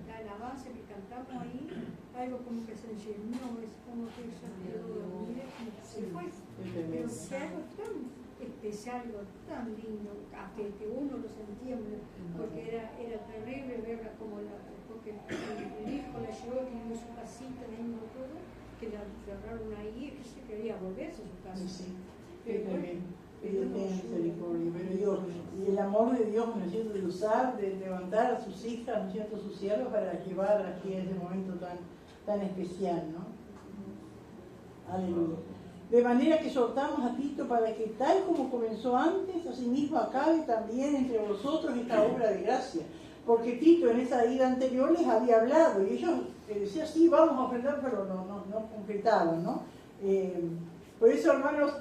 la alabanza que cantamos ahí, algo como que se llenó, es como que se quedó, mire, se fue. Pero fue algo tan especial, algo tan lindo, que uno lo sentía, porque era terrible verla como porque el hijo la llevó, tenía su casita, tenía todo, que la cerraron ahí, que se quería volverse a su casa. Sí. Qué tremendo. Que Dios tenga misericordia. Pero Dios, y el amor de Dios, ¿no es cierto?, de usar, de levantar a sus hijas, ¿no es cierto?, sus siervos para llevar aquí a ese momento tan especial, ¿no? Aleluya. De manera que exhortamos a Tito para que tal como comenzó antes, asimismo acabe también entre vosotros esta obra de gracia. Porque Tito en esa ida anterior les había hablado y ellos decían, sí, vamos a ofrendar, pero no concretaban, ¿no? Por eso, hermanos,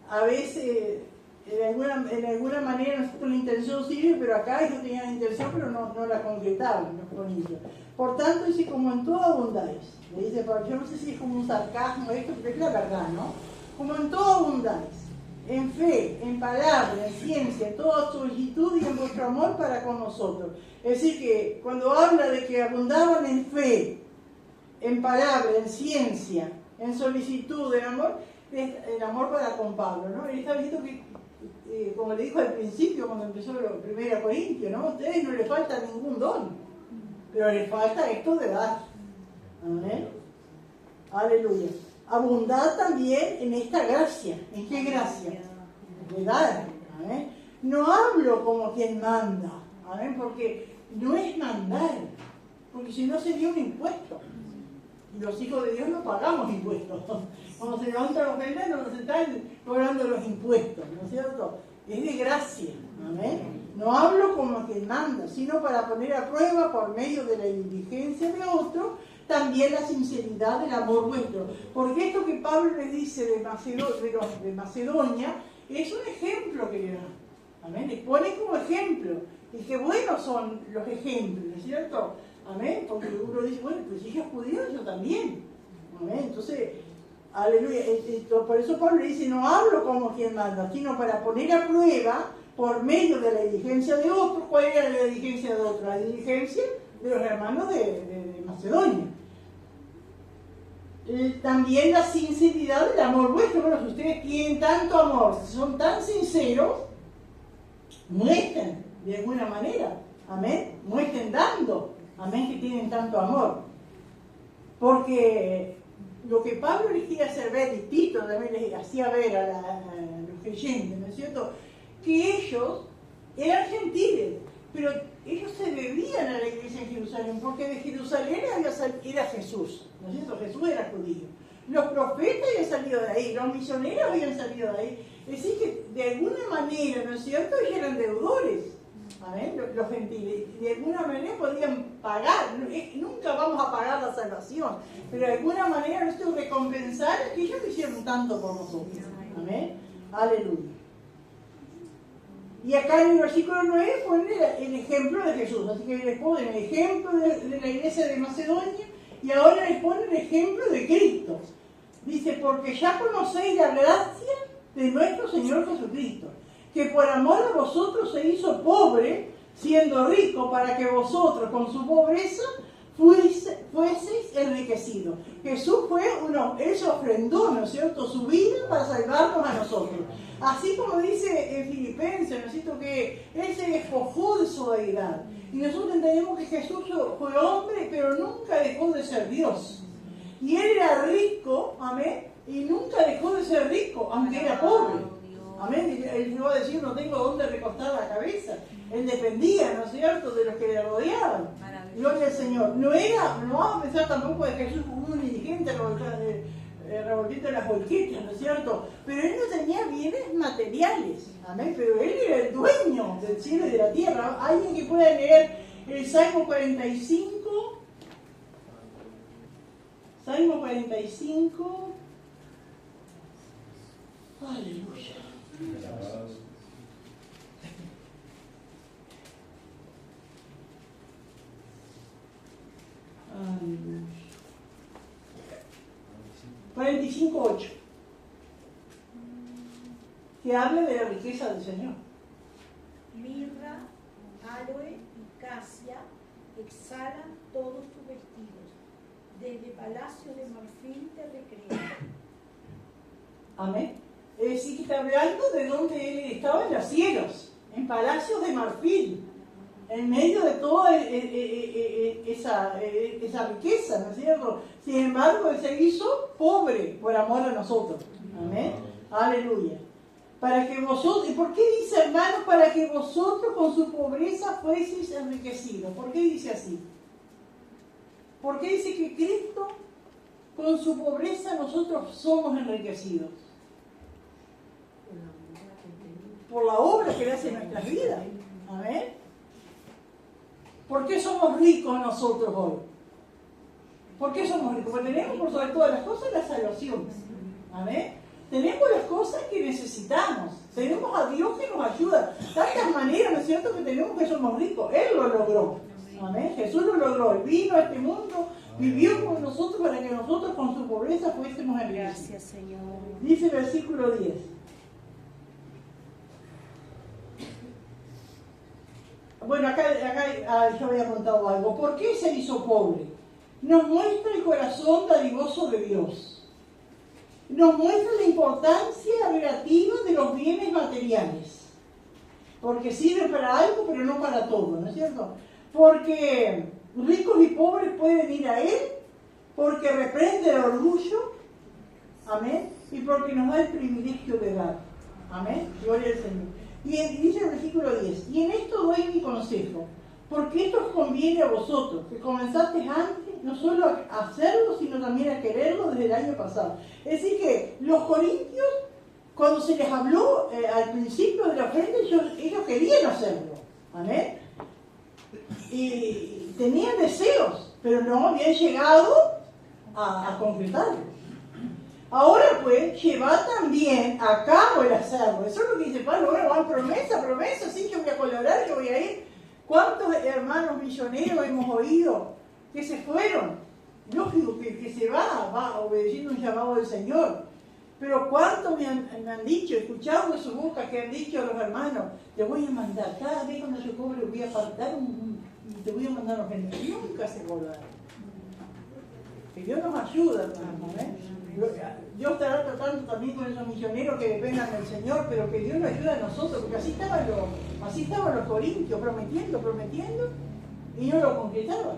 a veces en alguna manera nosotros la intención sirve, pero acá ellos tenían la intención, pero no la concretaban los conillos. Por tanto, dice, como en todo abundáis. Le dice Pablo, yo no sé si es como un sarcasmo esto, pero es la verdad, ¿no? Como en todo abundáis, en fe, en palabra, en ciencia, en toda solicitud y en vuestro amor para con nosotros. Es decir, que cuando habla de que abundaban en fe, en palabra, en ciencia, en solicitud, en amor, es el amor para con Pablo, ¿no? Él está diciendo que, como le dijo al principio, cuando empezó la primera Corintios, ¿no? A ustedes no les falta ningún don, pero les falta esto de dar. Amén. Aleluya. Abundar también en esta gracia. ¿En qué gracia? De dar. Amén. No hablo como quien manda. Amén. Porque no es mandar. Porque si no sería un impuesto. Y los hijos de Dios no pagamos impuestos. Cuando se levantan los ofrenda no nos están cobrando los impuestos, ¿no es cierto? Es de gracia. Amén. No hablo como quien manda, sino para poner a prueba por medio de la indigencia de otro, también la sinceridad del amor vuestro. Porque esto que Pablo les dice de Macedonia es un ejemplo que le da. Amén. Les pone como ejemplo. Y qué buenos son los ejemplos, ¿no es cierto? Amén. Porque uno dice, bueno, pues si ella es judío, yo también. Amén. Entonces, aleluya. Por eso Pablo le dice, no hablo como quien manda, sino para poner a prueba por medio de la diligencia de otros. ¿Cuál era la diligencia de otros? La diligencia de los hermanos de Macedonia. También la sinceridad del amor vuestro. Bueno, si ustedes tienen tanto amor, si son tan sinceros, muestren de alguna manera, amén, muestren dando, amén, que tienen tanto amor. Porque lo que Pablo les quería hacer ver, y Tito también les hacía ver a los creyentes, ¿no es cierto?, que ellos eran gentiles, pero ellos se debían a la iglesia en Jerusalén, porque de Jerusalén era Jesús, ¿no es cierto? Jesús era judío. Los profetas habían salido de ahí, los misioneros habían salido de ahí. Es decir, que de alguna manera, ¿no es cierto?, ellos eran deudores, ¿amén? Los gentiles, de alguna manera podían pagar. Nunca vamos a pagar la salvación, pero de alguna manera nosotros recompensar a aquellos que hicieron tanto por nosotros. Amén. Aleluya. Y acá en el versículo 9 pone el ejemplo de Jesús. Así que les pone el ejemplo de la iglesia de Macedonia y ahora les pone el ejemplo de Cristo. Dice, porque ya conocéis la gracia de nuestro Señor Jesucristo, que por amor a vosotros se hizo pobre, siendo rico, para que vosotros con su pobreza fueseis enriquecidos. Jesús Él se ofrendó, ¿no es cierto?, su vida para salvarnos a nosotros. Así como dice en Filipenses, ¿no es cierto?, que Él se despojó de su deidad. Y nosotros entendemos que Jesús fue hombre, pero nunca dejó de ser Dios. Y Él era rico, amén, y nunca dejó de ser rico, aunque era pobre. Amén. Él llegó a decir, no tengo dónde recostar la cabeza. Él dependía, ¿no es cierto?, de los que le rodeaban. Gloria al Señor. No vamos a pensar tampoco de Jesús como un indigente revolviendo las volquetas, ¿no es cierto? Pero Él no tenía bienes materiales. Amén. Pero Él era el dueño del cielo y de la tierra. Alguien que pueda leer el Salmo 45. Salmo 45. Aleluya. Aleluya. 45:8, que habla de la riqueza del Señor. Mirra, aloe y casia exhalan todos tus vestidos. Desde palacio de marfil te recrean. Amén. Es decir, que está hablando de donde Él estaba en los cielos, en palacios de marfil, en medio de toda esa riqueza, ¿no es cierto? Sin embargo, Él se hizo pobre por amor a nosotros. Amén. Aleluya. Para que vosotros, ¿y por qué dice, hermanos, para que vosotros con su pobreza fueseis enriquecidos? ¿Por qué dice así? ¿Por qué dice que Cristo con su pobreza nosotros somos enriquecidos. Por la obra que Él hace en nuestras vidas. Amén. ¿Por qué somos ricos nosotros hoy? ¿Por qué somos ricos? Porque tenemos por sobre todas las cosas la salvación. Amén. Tenemos las cosas que necesitamos. Tenemos a Dios que nos ayuda. Tantas maneras, ¿no es cierto?, que tenemos que somos ricos. Él lo logró. Amén. Jesús lo logró. Él vino a este mundo, vivió con nosotros para que nosotros con su pobreza fuésemos enriquecidos. Gracias, Señor. Dice el versículo 10. Bueno, acá yo había contado algo. ¿Por qué se hizo pobre? Nos muestra el corazón dadivoso de Dios. Nos muestra la importancia relativa de los bienes materiales. Porque sirven para algo, pero no para todo, ¿no es cierto? Porque ricos y pobres pueden ir a Él, porque reprende el orgullo, amén, y porque nos da el privilegio de dar, amén, gloria al Señor. Y dice el versículo 10, y en esto doy mi consejo, porque esto os conviene a vosotros, que comenzasteis antes, no solo a hacerlo, sino también a quererlo desde el año pasado. Es decir que los corintios, cuando se les habló al principio de la ofrenda, ellos querían hacerlo, amén, y tenían deseos, pero no habían llegado a concretarlo. Ahora pues, llevad también a cabo el hacerlo. Eso es lo que dice Pablo. Bueno, van promesa, sí, yo voy a colaborar, yo voy a ir. ¿Cuántos hermanos misioneros hemos oído que se fueron? Lógico que se va obedeciendo un llamado del Señor. Pero ¿cuántos me han dicho, escuchado de su boca, que han dicho a los hermanos, te voy a mandar, cada vez cuando yo cobre voy a apartar te voy a mandar los gente? Nunca se acordaron. Que Dios nos ayuda, hermanos, ¿eh? Dios estará tratando también con esos misioneros que dependan del Señor, pero que Dios nos ayude a nosotros, porque así estaban los corintios, prometiendo, y no lo concretaban.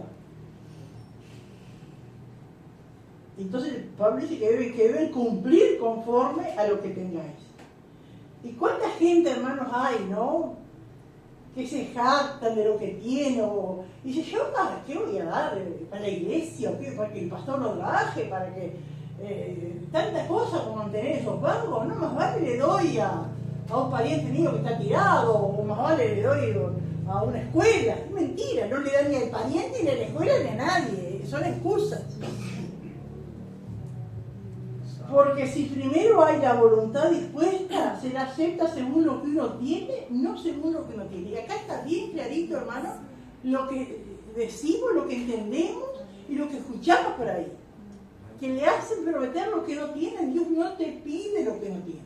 Entonces Pablo dice que deben cumplir conforme a lo que tengáis. ¿Y cuánta gente, hermanos, hay, no?, que se jactan de lo que tiene, y dice, ¿yo para qué voy a dar? ¿Para la iglesia? ¿Para que el pastor lo trabaje? ¿Para que tantas cosas como mantener esos bancos? No, más vale le doy a un pariente mío que está tirado, o más vale le doy a una escuela. Es mentira, no le dan ni al pariente, ni a la escuela, ni a nadie. Son excusas. Porque si primero hay la voluntad dispuesta, se la acepta según lo que uno tiene, no según lo que uno tiene. Y acá está bien clarito, hermano, lo que decimos, lo que entendemos y lo que escuchamos por ahí. Que le hacen prometer lo que no tienen. Dios no te pide lo que no tienes.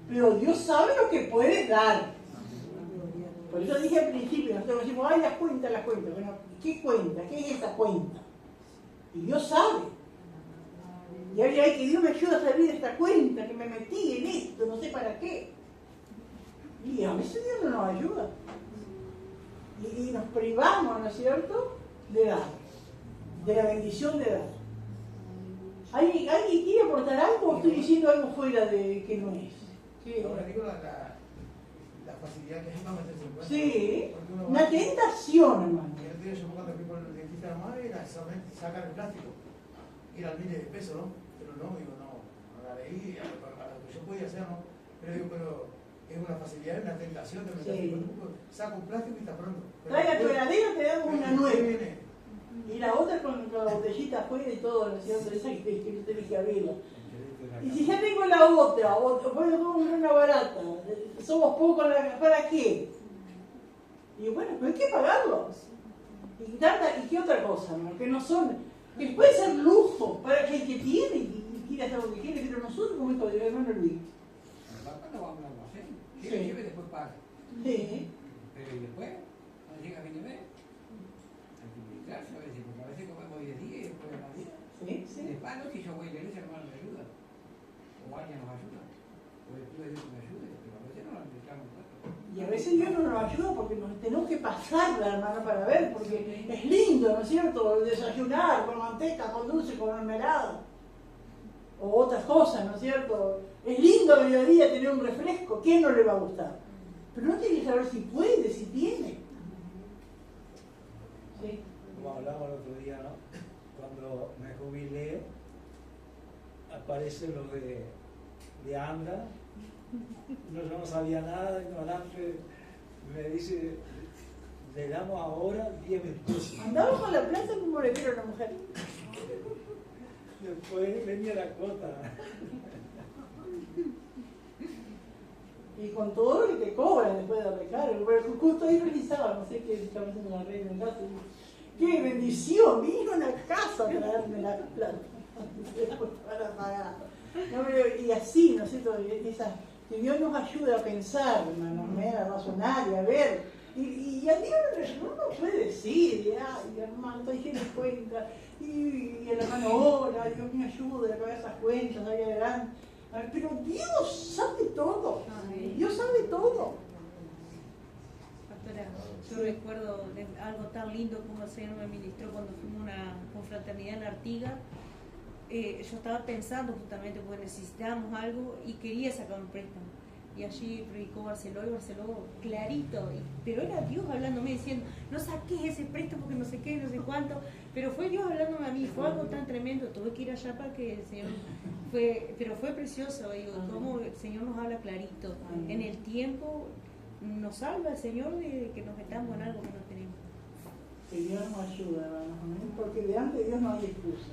Pero Dios sabe lo que puedes dar. Por eso dije al principio, nosotros decimos, ay, las cuentas. Bueno, ¿qué cuenta? ¿Qué es esa cuenta? Y Dios sabe. Y ahora hay que Dios me ayuda a salir de esta cuenta, que me metí en esto, no sé para qué. Y a veces Dios no nos ayuda. Y nos privamos, ¿no es cierto?, de dar, de la bendición de dar. ¿Alguien quiere aportar algo o estoy diciendo algo fuera de que no es? Sí, ahora digo la facilidad que es para meterse en cuenta. Sí, una tentación, hermano. El otro día yo cuando fui con el dentista de la madre era solamente sacar el plástico. Ir al miles de pesos, ¿no? Pero no, digo, no la leí, a lo que yo podía hacer, ¿no? Pero es una facilidad, es una tentación de meterse en cuenta. Saco un plástico y está pronto. Traiga tu heladera, te damos una nueva. Viene. Y la otra con la botellita afuera y todo, ¿no es cierto? Esa que tenés que abrirla. Y si ya tengo la otra, o puedo comprar una barata, somos pocos, ¿para qué? Y bueno, pero hay que pagarlo. ¿Y qué otra cosa, no? Que no son, que puede ser lujo para el que tiene y quiere hacer lo que quiere, pero nosotros, como dijo el hermano Luis. Cuando vamos a almacén, Sí. lleve y después paga. Sí. Pero y después, cuando llega a fin de mes, hay que meditarse a veces, porque a veces comemos 10 días y después de la vida. Sí. Después no, si yo voy a la iglesia, hermano, me ayuda. O alguien nos ayuda. O le pido a Dios que me ayude, pero a veces no nos necesitamos tanto. Y a veces Dios no nos ayuda porque nos tenemos que pasarla, hermano, para ver, porque es lindo, ¿no es cierto? Desayunar con manteca, con dulce, con mermelada. O otras cosas, ¿no es cierto? Es lindo al mediodía tener un refresco, ¿quién no le va a gustar? Pero no tiene que saber si puede, si tiene. ¿Sí? Como hablamos el otro día, ¿no? Cuando me jubilé, aparecen los de Anda. No, yo no sabía nada, ignorante. Me dice, le damos ahora 10.000 pesos. Andábamos a la plaza como le vieron a la mujer. Después venía la cuota. Y con todo lo que te cobran después de darle cargo. Pero justo ahí revisaba, no sé qué estaba haciendo la reina en casa. ¡Qué bendición! Vino a la casa a traerme la plata para pagar. No, pero, y así, ¿no es cierto? Que Dios nos ayude a pensar, hermanos, a razonar y a ver. Y a Dios uno puede decir, ay, hermano, ahí tienes cuenta. Y el hermano ora, Dios me ayuda a pagar esas cuentas, ahí adelante. Pero Dios sabe todo. Dios sabe todo. Pastora, yo recuerdo de algo tan lindo como el Señor me ministró cuando fuimos a una confraternidad en Artigas. Yo estaba pensando justamente porque necesitábamos algo y quería sacar un préstamo. Y allí predicó Barceló clarito, pero era Dios hablándome diciendo, no saques ese préstamo porque no sé qué, no sé cuánto, pero fue Dios hablándome a mí, fue algo tan tremendo, tuve que ir allá para que el Señor, pero fue precioso, digo, cómo el Señor nos habla clarito, en el tiempo nos salva el Señor de que nos metamos en algo que no tenemos. Que Dios nos ayuda, hermanos, porque delante de Dios no hay excusa.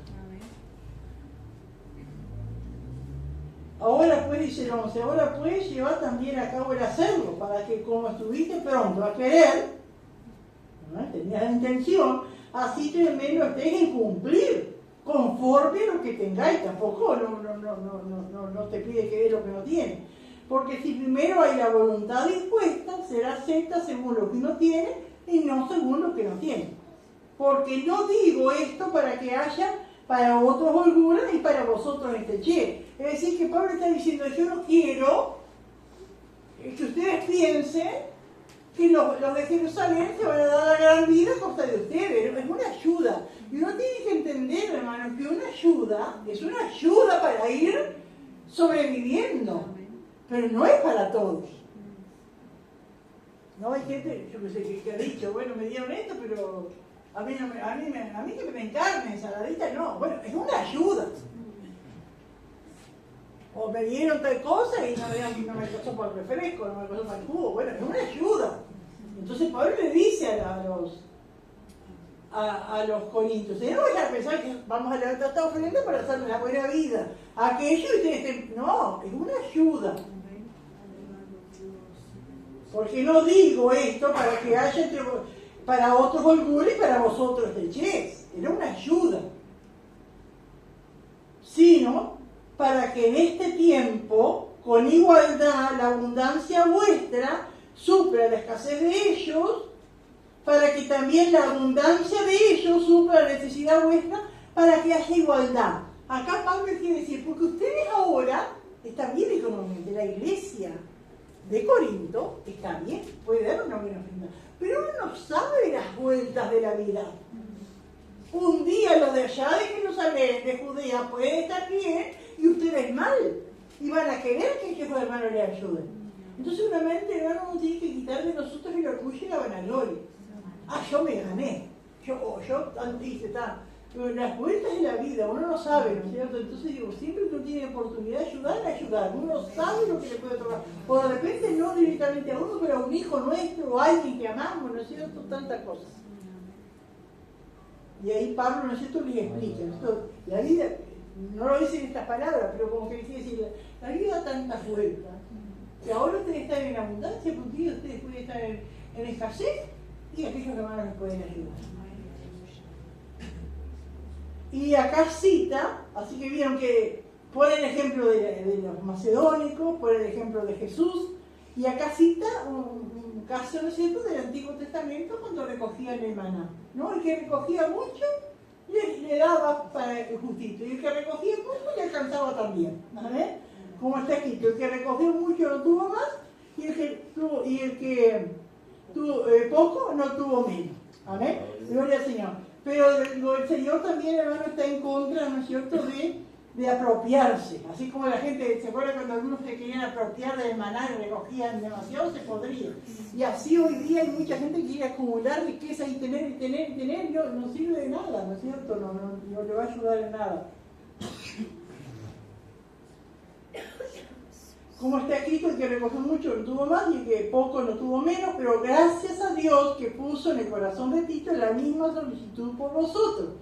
Ahora pues, dice el 11, ahora pues llevar también a cabo el hacerlo, para que como estuviste pronto a querer, ¿no? Tenías la intención, así también estés en cumplir, conforme a lo que tengáis, tampoco no te pide que dé lo que no tiene. Porque si primero hay la voluntad dispuesta, será acepta según lo que uno tiene y no según lo que no tiene. Porque no digo esto para que haya para otros holguras y para vosotros estrechez. Es decir, que Pablo está diciendo, yo no quiero que ustedes piensen que los de Jerusalén se van a dar la gran vida a costa de ustedes. Es una ayuda. Y uno tiene que entender, hermano, que una ayuda es una ayuda para ir sobreviviendo. Pero no es para todos. No hay gente, yo que sé, que ha dicho, bueno, me dieron esto, pero a mí que me encarne, ensaladita, no. Bueno, es una ayuda. O me dieron tal cosa y no me pasó por el refresco, no me pasó por el jugo. Bueno, es una ayuda. Entonces Pablo le dice a los corintios, no vayan a pensar que vamos a levantar esta ofrenda para hacerle la buena vida. Aquello ustedes no, es una ayuda. Porque no digo esto para que haya para otros holgura y para vosotros estrechez. Era una ayuda. Sino para que en este tiempo, con igualdad, la abundancia vuestra supla la escasez de ellos, para que también la abundancia de ellos supla la necesidad vuestra, para que haya igualdad. Acá Pablo quiere decir, porque ustedes ahora están bien económicamente, la iglesia de Corinto está bien, puede dar una buena ofrenda, pero uno no sabe las vueltas de la vida. Un día los de allá de Jerusalén, de Judea, pueden estar bien y ustedes mal, y van a querer que los hermanos les ayuden. Entonces realmente el hermano no tiene que quitar de nosotros el orgullo y la vanagloria. Yo me gané, yo hice tal. Pero las vueltas de la vida, uno no sabe, ¿no es cierto? Entonces digo, siempre que uno tiene oportunidad de ayudar, uno sabe lo que le puede tocar. O de repente no directamente a uno, pero a un hijo nuestro, o a alguien que amamos, ¿no es cierto? Tantas cosas. Y ahí Pablo, ¿no es cierto?, les explica, ¿no es cierto? La vida, no lo dice en estas palabras, pero como que quiere decir, la vida da tantas vueltas, que ahora ustedes están en abundancia, porque ustedes pueden estar en escasez, y aquellos hermanos les pueden ayudar. Y acá cita, así que vieron que pone el ejemplo de los macedónicos, pone el ejemplo de Jesús, y acá cita un caso, ¿no es cierto?, del Antiguo Testamento cuando recogían el maná, ¿no? El que recogía mucho le daba para el justito, y el que recogía poco le alcanzaba también, ¿vale? Como está escrito, el que recogió mucho no tuvo más, y el que tuvo poco no tuvo menos, ¿vale? Gloria al Señor. Pero el Señor también, hermano, está en contra, ¿no es cierto?, de apropiarse. Así como la gente, ¿se acuerda cuando algunos se querían apropiar del maná y recogían demasiado? Se podría. Y así hoy día hay mucha gente que quiere acumular riqueza y tener, no sirve de nada, ¿no es cierto? No le va a ayudar en nada. Como está escrito, el que recogió mucho no tuvo más y el que poco no tuvo menos, pero gracias a Dios que puso en el corazón de Tito la misma solicitud por vosotros.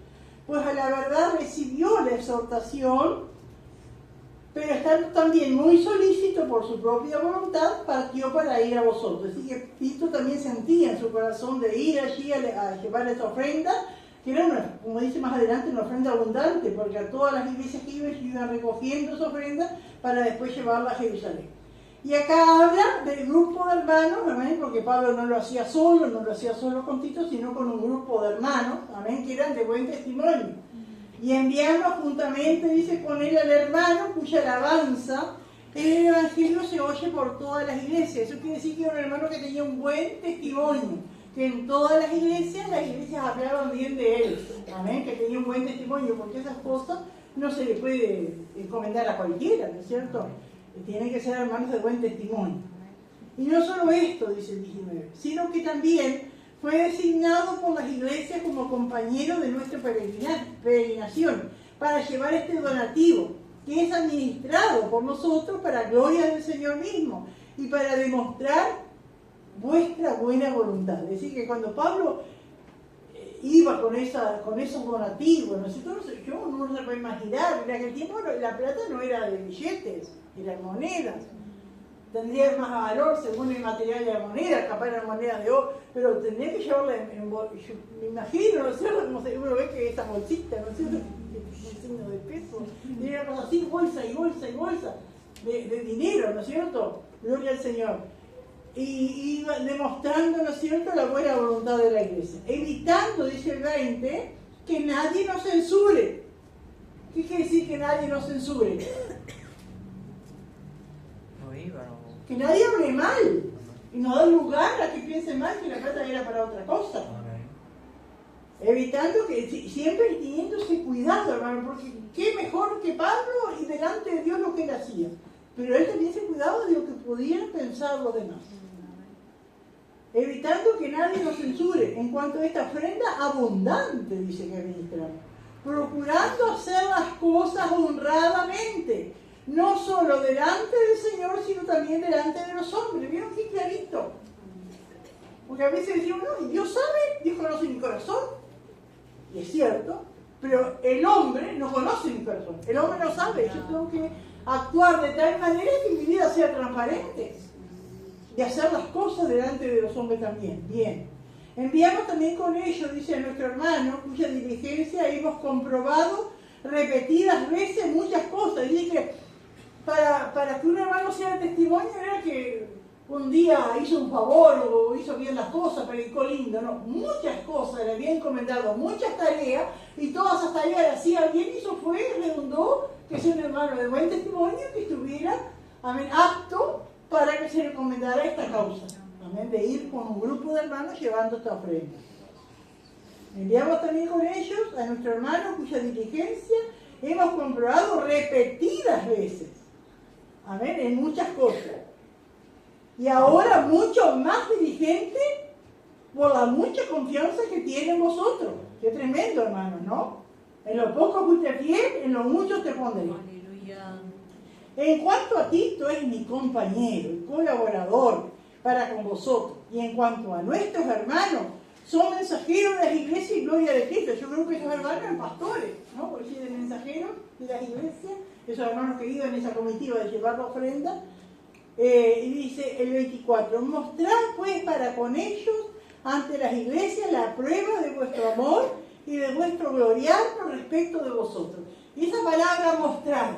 Pues a la verdad recibió la exhortación, pero estando también muy solícito por su propia voluntad, partió para ir a vosotros. Así que Tito también sentía en su corazón de ir allí a llevar esta ofrenda, que era una, como dice más adelante, una ofrenda abundante, porque a todas las iglesias que iban recogiendo esa ofrenda para después llevarla a Jerusalén. Y acá habla del grupo de hermanos, amén, porque Pablo no lo hacía solo con Tito, sino con un grupo de hermanos, amén, que eran de buen testimonio. Y enviando juntamente, dice, con él al hermano cuya alabanza en el Evangelio se oye por todas las iglesias. Eso quiere decir que era un hermano que tenía un buen testimonio, que en todas las iglesias hablaban bien de él, amén, que tenía un buen testimonio, porque esas cosas no se le puede encomendar a cualquiera, ¿no es cierto? Tienen que ser hermanos de buen testimonio. Y no solo esto, dice el 19, sino que también fue designado por las iglesias como compañero de nuestra peregrinación para llevar este donativo, que es administrado por nosotros para gloria del Señor mismo y para demostrar vuestra buena voluntad. Es decir, que cuando Pablo iba con esos donativos, nosotros, yo no se puede imaginar, en aquel tiempo la plata no era de billetes, eran monedas. Tendría más valor según el material de la moneda, capaz eran monedas de oro, pero tendría que llevarla yo me imagino, ¿no es cierto? Como uno ve que esa bolsita, ¿no es cierto? Un signo de peso, y era cosa así, bolsa y bolsa y bolsa de dinero, ¿no es cierto? Gloria al Señor. Y iba demostrando, ¿no es cierto?, la buena voluntad de la iglesia, evitando, dice el 20, que nadie nos censure. ¿Qué quiere decir que nadie nos censure? Que nadie hable mal y no da lugar a que piense mal que la plata era para otra cosa. Evitando que siempre teniéndose cuidado, hermano, porque qué mejor que Pablo y delante de Dios lo que él hacía. Pero él también se cuidaba de lo que pudieran pensar los demás. Evitando que nadie nos censure en cuanto a esta ofrenda abundante, dice que administramos. Procurando hacer las cosas honradamente. No solo delante del Señor, sino también delante de los hombres. ¿Vieron qué clarito? Porque a veces decimos, no, y Dios sabe, Dios conoce mi corazón. Y es cierto, pero el hombre no conoce mi corazón. El hombre no sabe. Yo tengo que actuar de tal manera que mi vida sea transparente. Y hacer las cosas delante de los hombres también. Bien. Enviamos también con ellos, dice a nuestro hermano, cuya diligencia hemos comprobado repetidas veces muchas cosas. Dice que para que un hermano sea testimonio era que un día hizo un favor o hizo bien las cosas, predicó lindo, no, muchas cosas le había encomendado, muchas tareas, y todas esas tareas las hacía bien, y eso redundó que sea un hermano de buen testimonio que estuviera, amén, apto para que se le encomendara esta causa, amén, de ir con un grupo de hermanos llevando esta ofrenda. Enviamos también con ellos a nuestro hermano cuya diligencia hemos comprobado repetidas veces. Amén, en muchas cosas. Y ahora mucho más diligente por la mucha confianza que tiene en vosotros. Qué tremendo, hermanos, ¿no? En lo poco fuiste fiel, en lo mucho te pondré. Aleluya. En cuanto a Tito, es mi compañero y colaborador para con vosotros. Y en cuanto a nuestros hermanos, son mensajeros de las iglesias y gloria de Cristo. Yo creo que esos hermanos eran pastores, ¿no? Porque si de mensajeros de las iglesias, esos hermanos que iban en esa comitiva de llevar la ofrenda. Y dice el 24, mostrad pues para con ellos ante las iglesias la prueba de vuestro amor y de vuestro gloriar con respecto de vosotros. Y esa palabra mostrar,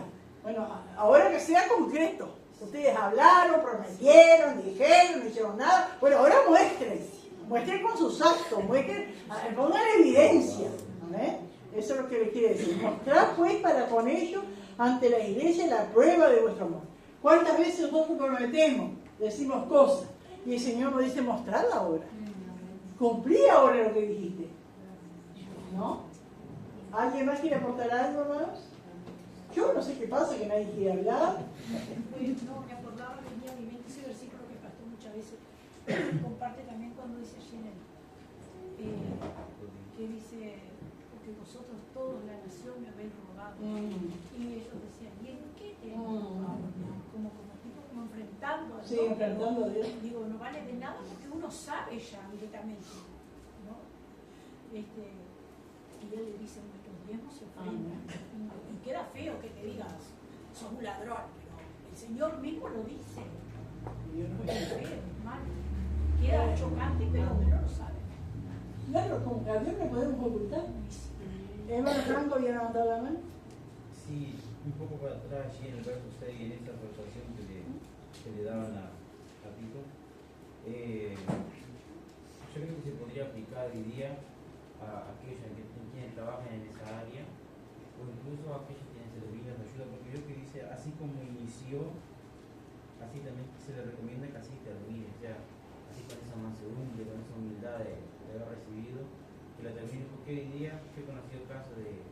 bueno, ahora que sea concreto. Ustedes hablaron, prometieron, dijeron, no hicieron nada. Bueno, ahora muestren con sus actos, pongan evidencia. ¿Vale? Eso es lo que les quiere decir. Mostrad pues para con ellos ante la iglesia la prueba de vuestro amor. ¿Cuántas veces nosotros prometemos, decimos cosas, y el Señor nos dice, mostrad ahora? Cumplí ahora lo que dijiste. ¿No? ¿Alguien más quiere aportar algo, hermanos? Yo no sé qué pasa, que nadie quiere hablar. No, me acordaba, venía a mi mente ese versículo que el pastor muchas veces comparte también cuando dice allí en que dice, porque vosotros todos, la nación, me habéis rogado. Y ellos decían, ¿y en qué te hemos rogado? Como tipo como como enfrentando a Sí, Dios. enfrentando a Dios. Digo, no vale de nada porque uno sabe ya directamente, ¿no? Y él le dice, nuestros diezmos se ofrendan. Y queda feo que te digas, sos un ladrón, pero el Señor mismo lo dice. Queda feo, mal. Queda chocante, pero uno lo sabe. Claro, como que a Dios le podemos ocultar. Hermano Franco, ¿había levantado la mano? Sí, un poco para atrás, allí en el verso 6, en esa exhortación que le daban a Tito, yo creo que se podría aplicar hoy día a aquellos quienes trabajan en esa área, o incluso a aquellos quienes se les brinda la ayuda, porque yo que dice, así como inició, así también se le recomienda que así termine, o sea, así con esa mansedumbre, con esa humildad de haber recibido, que la termine, porque hoy día yo he conocido casos de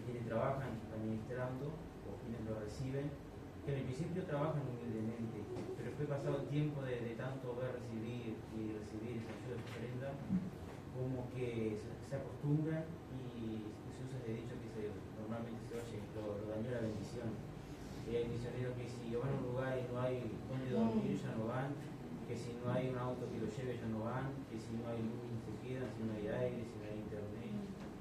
quienes trabajan administrando o quienes lo reciben, que en el principio trabajan humildemente, pero después pasado el tiempo de tanto ver recibir esa ayuda, esa ofrenda, como que se acostumbran y se usa ese dicho que normalmente se oye, lo dañó la bendición. Hay misioneros que si van a un lugar y no hay donde dormir ya no van, que si no hay un auto que lo lleve ya no van, que si no hay luz se quedan, si no hay aire, si no hay internet.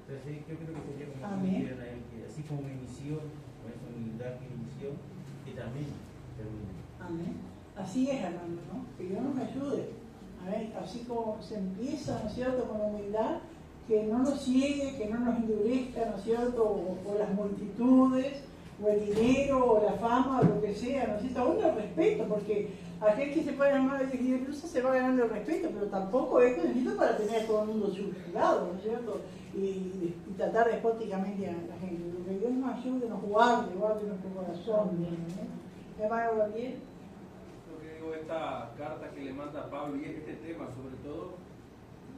Entonces yo creo que sería como que vieran a él, que así como inició, con esa humildad que inició, que también termine. Amén. Así es, hermano, ¿no? Que Dios nos ayude. Amén. Así como se empieza, ¿no es cierto?, con humildad, que no nos ciegue, que no nos endurezca, ¿no es cierto?, o las multitudes, o el dinero, o la fama, o lo que sea, ¿no es cierto? Aún el respeto, porque aquel que se puede llamar de Dios incluso se va ganando el respeto, pero tampoco es necesito para tener a todo el mundo subjugado, ¿no es cierto?, y tratar despóticamente a la gente. Que Dios nos ayude, nos guarde nuestro corazón. Hermano Gabriel. Lo que digo, esta carta que le manda Pablo y este tema sobre todo,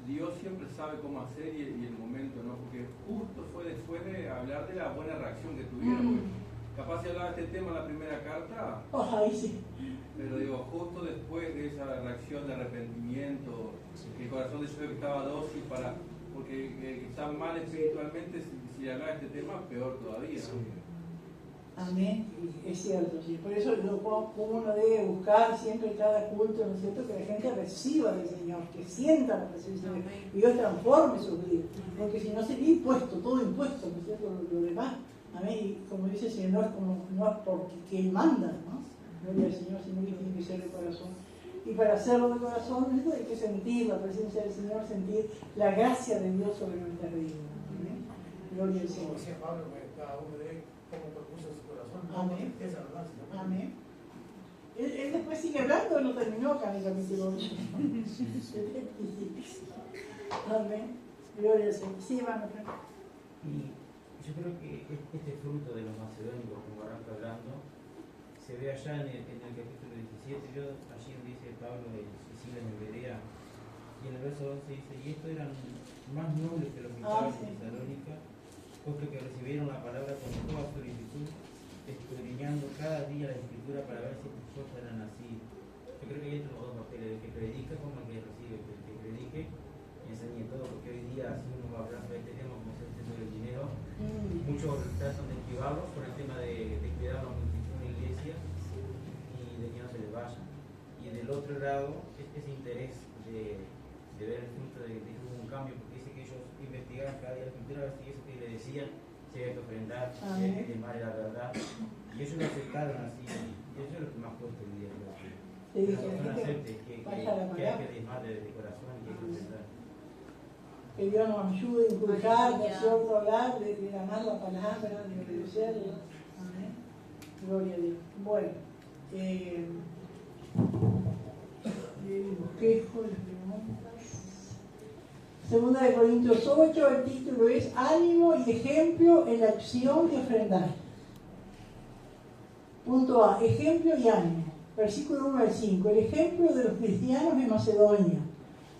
Dios siempre sabe cómo hacer y el momento, ¿no? Porque justo fue después de hablar de la buena reacción que tuvieron. Capaz si hablaba de este tema en la primera carta, Ahí sí. pero digo, justo después de esa reacción de arrepentimiento, el corazón de José estaba dócil porque que está mal espiritualmente, si le hablaba de este tema, peor todavía, ¿no? Amén, y es cierto, sí. Por eso uno debe buscar siempre en cada culto, ¿no es cierto?, que la gente reciba del Señor, que sienta la presencia de Dios, y Dios transforme sus vidas, porque si no sería impuesto, todo impuesto, ¿no es cierto?, lo demás. Amén, y como dice el Señor, no es porque Él manda, ¿no? Gloria al Señor, sino que tiene que ser de corazón. Y para hacerlo de corazón, ¿no?, hay que sentir la presencia del Señor, sentir la gracia de Dios sobre nuestra vida. Amén. Gloria al Señor. Como decía Pablo, que cada uno de como propuso su corazón, Amén. Esa verdad, ¿no? Amén. Él después sigue hablando, no terminó acá en el capítulo 8. Amén. Gloria al Señor. Sí, vamos. Y yo creo que este fruto de los macedonios, como arranca hablando, se ve allá en el capítulo 17. Allí donde dice Pablo de Sicilia en Berea, y en el verso 11 dice: y estos eran más nobles que los que estaban en Tesalónica, puesto que recibieron la palabra con toda solicitud, escudriñando cada día la escritura para ver si estas cosas eran así. Yo creo que hay entre los dos papeles, el que predica como el que recibe, que el que predique y enseñe todo, porque hoy día, si uno va a hablar sobre este tema, como es el tema del dinero, muchos tratan de esquivarlo con el tema de cuidar a la multitud en la iglesia y de que no se les vaya. Y del otro lado, ese interés de ver el fruto de que hubo un cambio, porque dice que ellos investigaban cada día la escritura a ver si eso que le decían se había que ofrendar, si había que quemar la verdad, y ellos lo aceptaron así, y eso es lo que más cuesta hoy día, creo que la persona acepte que hay que diezmar de corazón y que hay que ofrendar. Que Dios nos ayude a inculcar, ¿no es cierto?, hablar, de amar la palabra, de obedecerla. Amén. Gloria a Dios. Bueno, bosquejo, las preguntas. Segunda de Corintios 8, el título es Ánimo y ejemplo en la acción de ofrendar. Punto A, ejemplo y ánimo. Versículo 1 al 5, el ejemplo de los cristianos de Macedonia.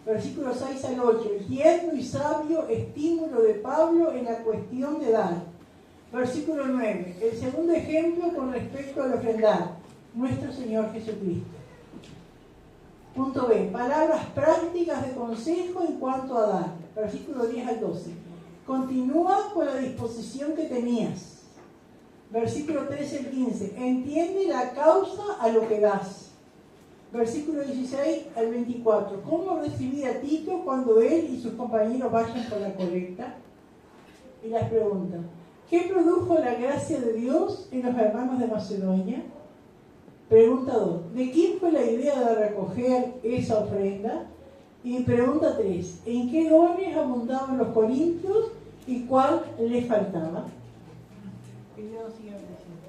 Versículo 6 al 8, el tierno y sabio estímulo de Pablo en la cuestión de dar. Versículo 9, el segundo ejemplo con respecto al ofrendar, nuestro Señor Jesucristo. Punto B, palabras prácticas de consejo en cuanto a dar. Versículo 10 al 12. Continúa con la disposición que tenías. Versículo 13 al 15. Entiende la causa a lo que das. Versículo 16 al 24. ¿Cómo recibir a Tito cuando él y sus compañeros vayan por la colecta? Y las preguntas. ¿Qué produjo la gracia de Dios en los hermanos de Macedonia? Pregunta 2. ¿De quién fue la idea de recoger esa ofrenda? Y pregunta 3. ¿En qué dones abundaban los corintios y cuál les faltaba? Que Dios siga bendiciendo.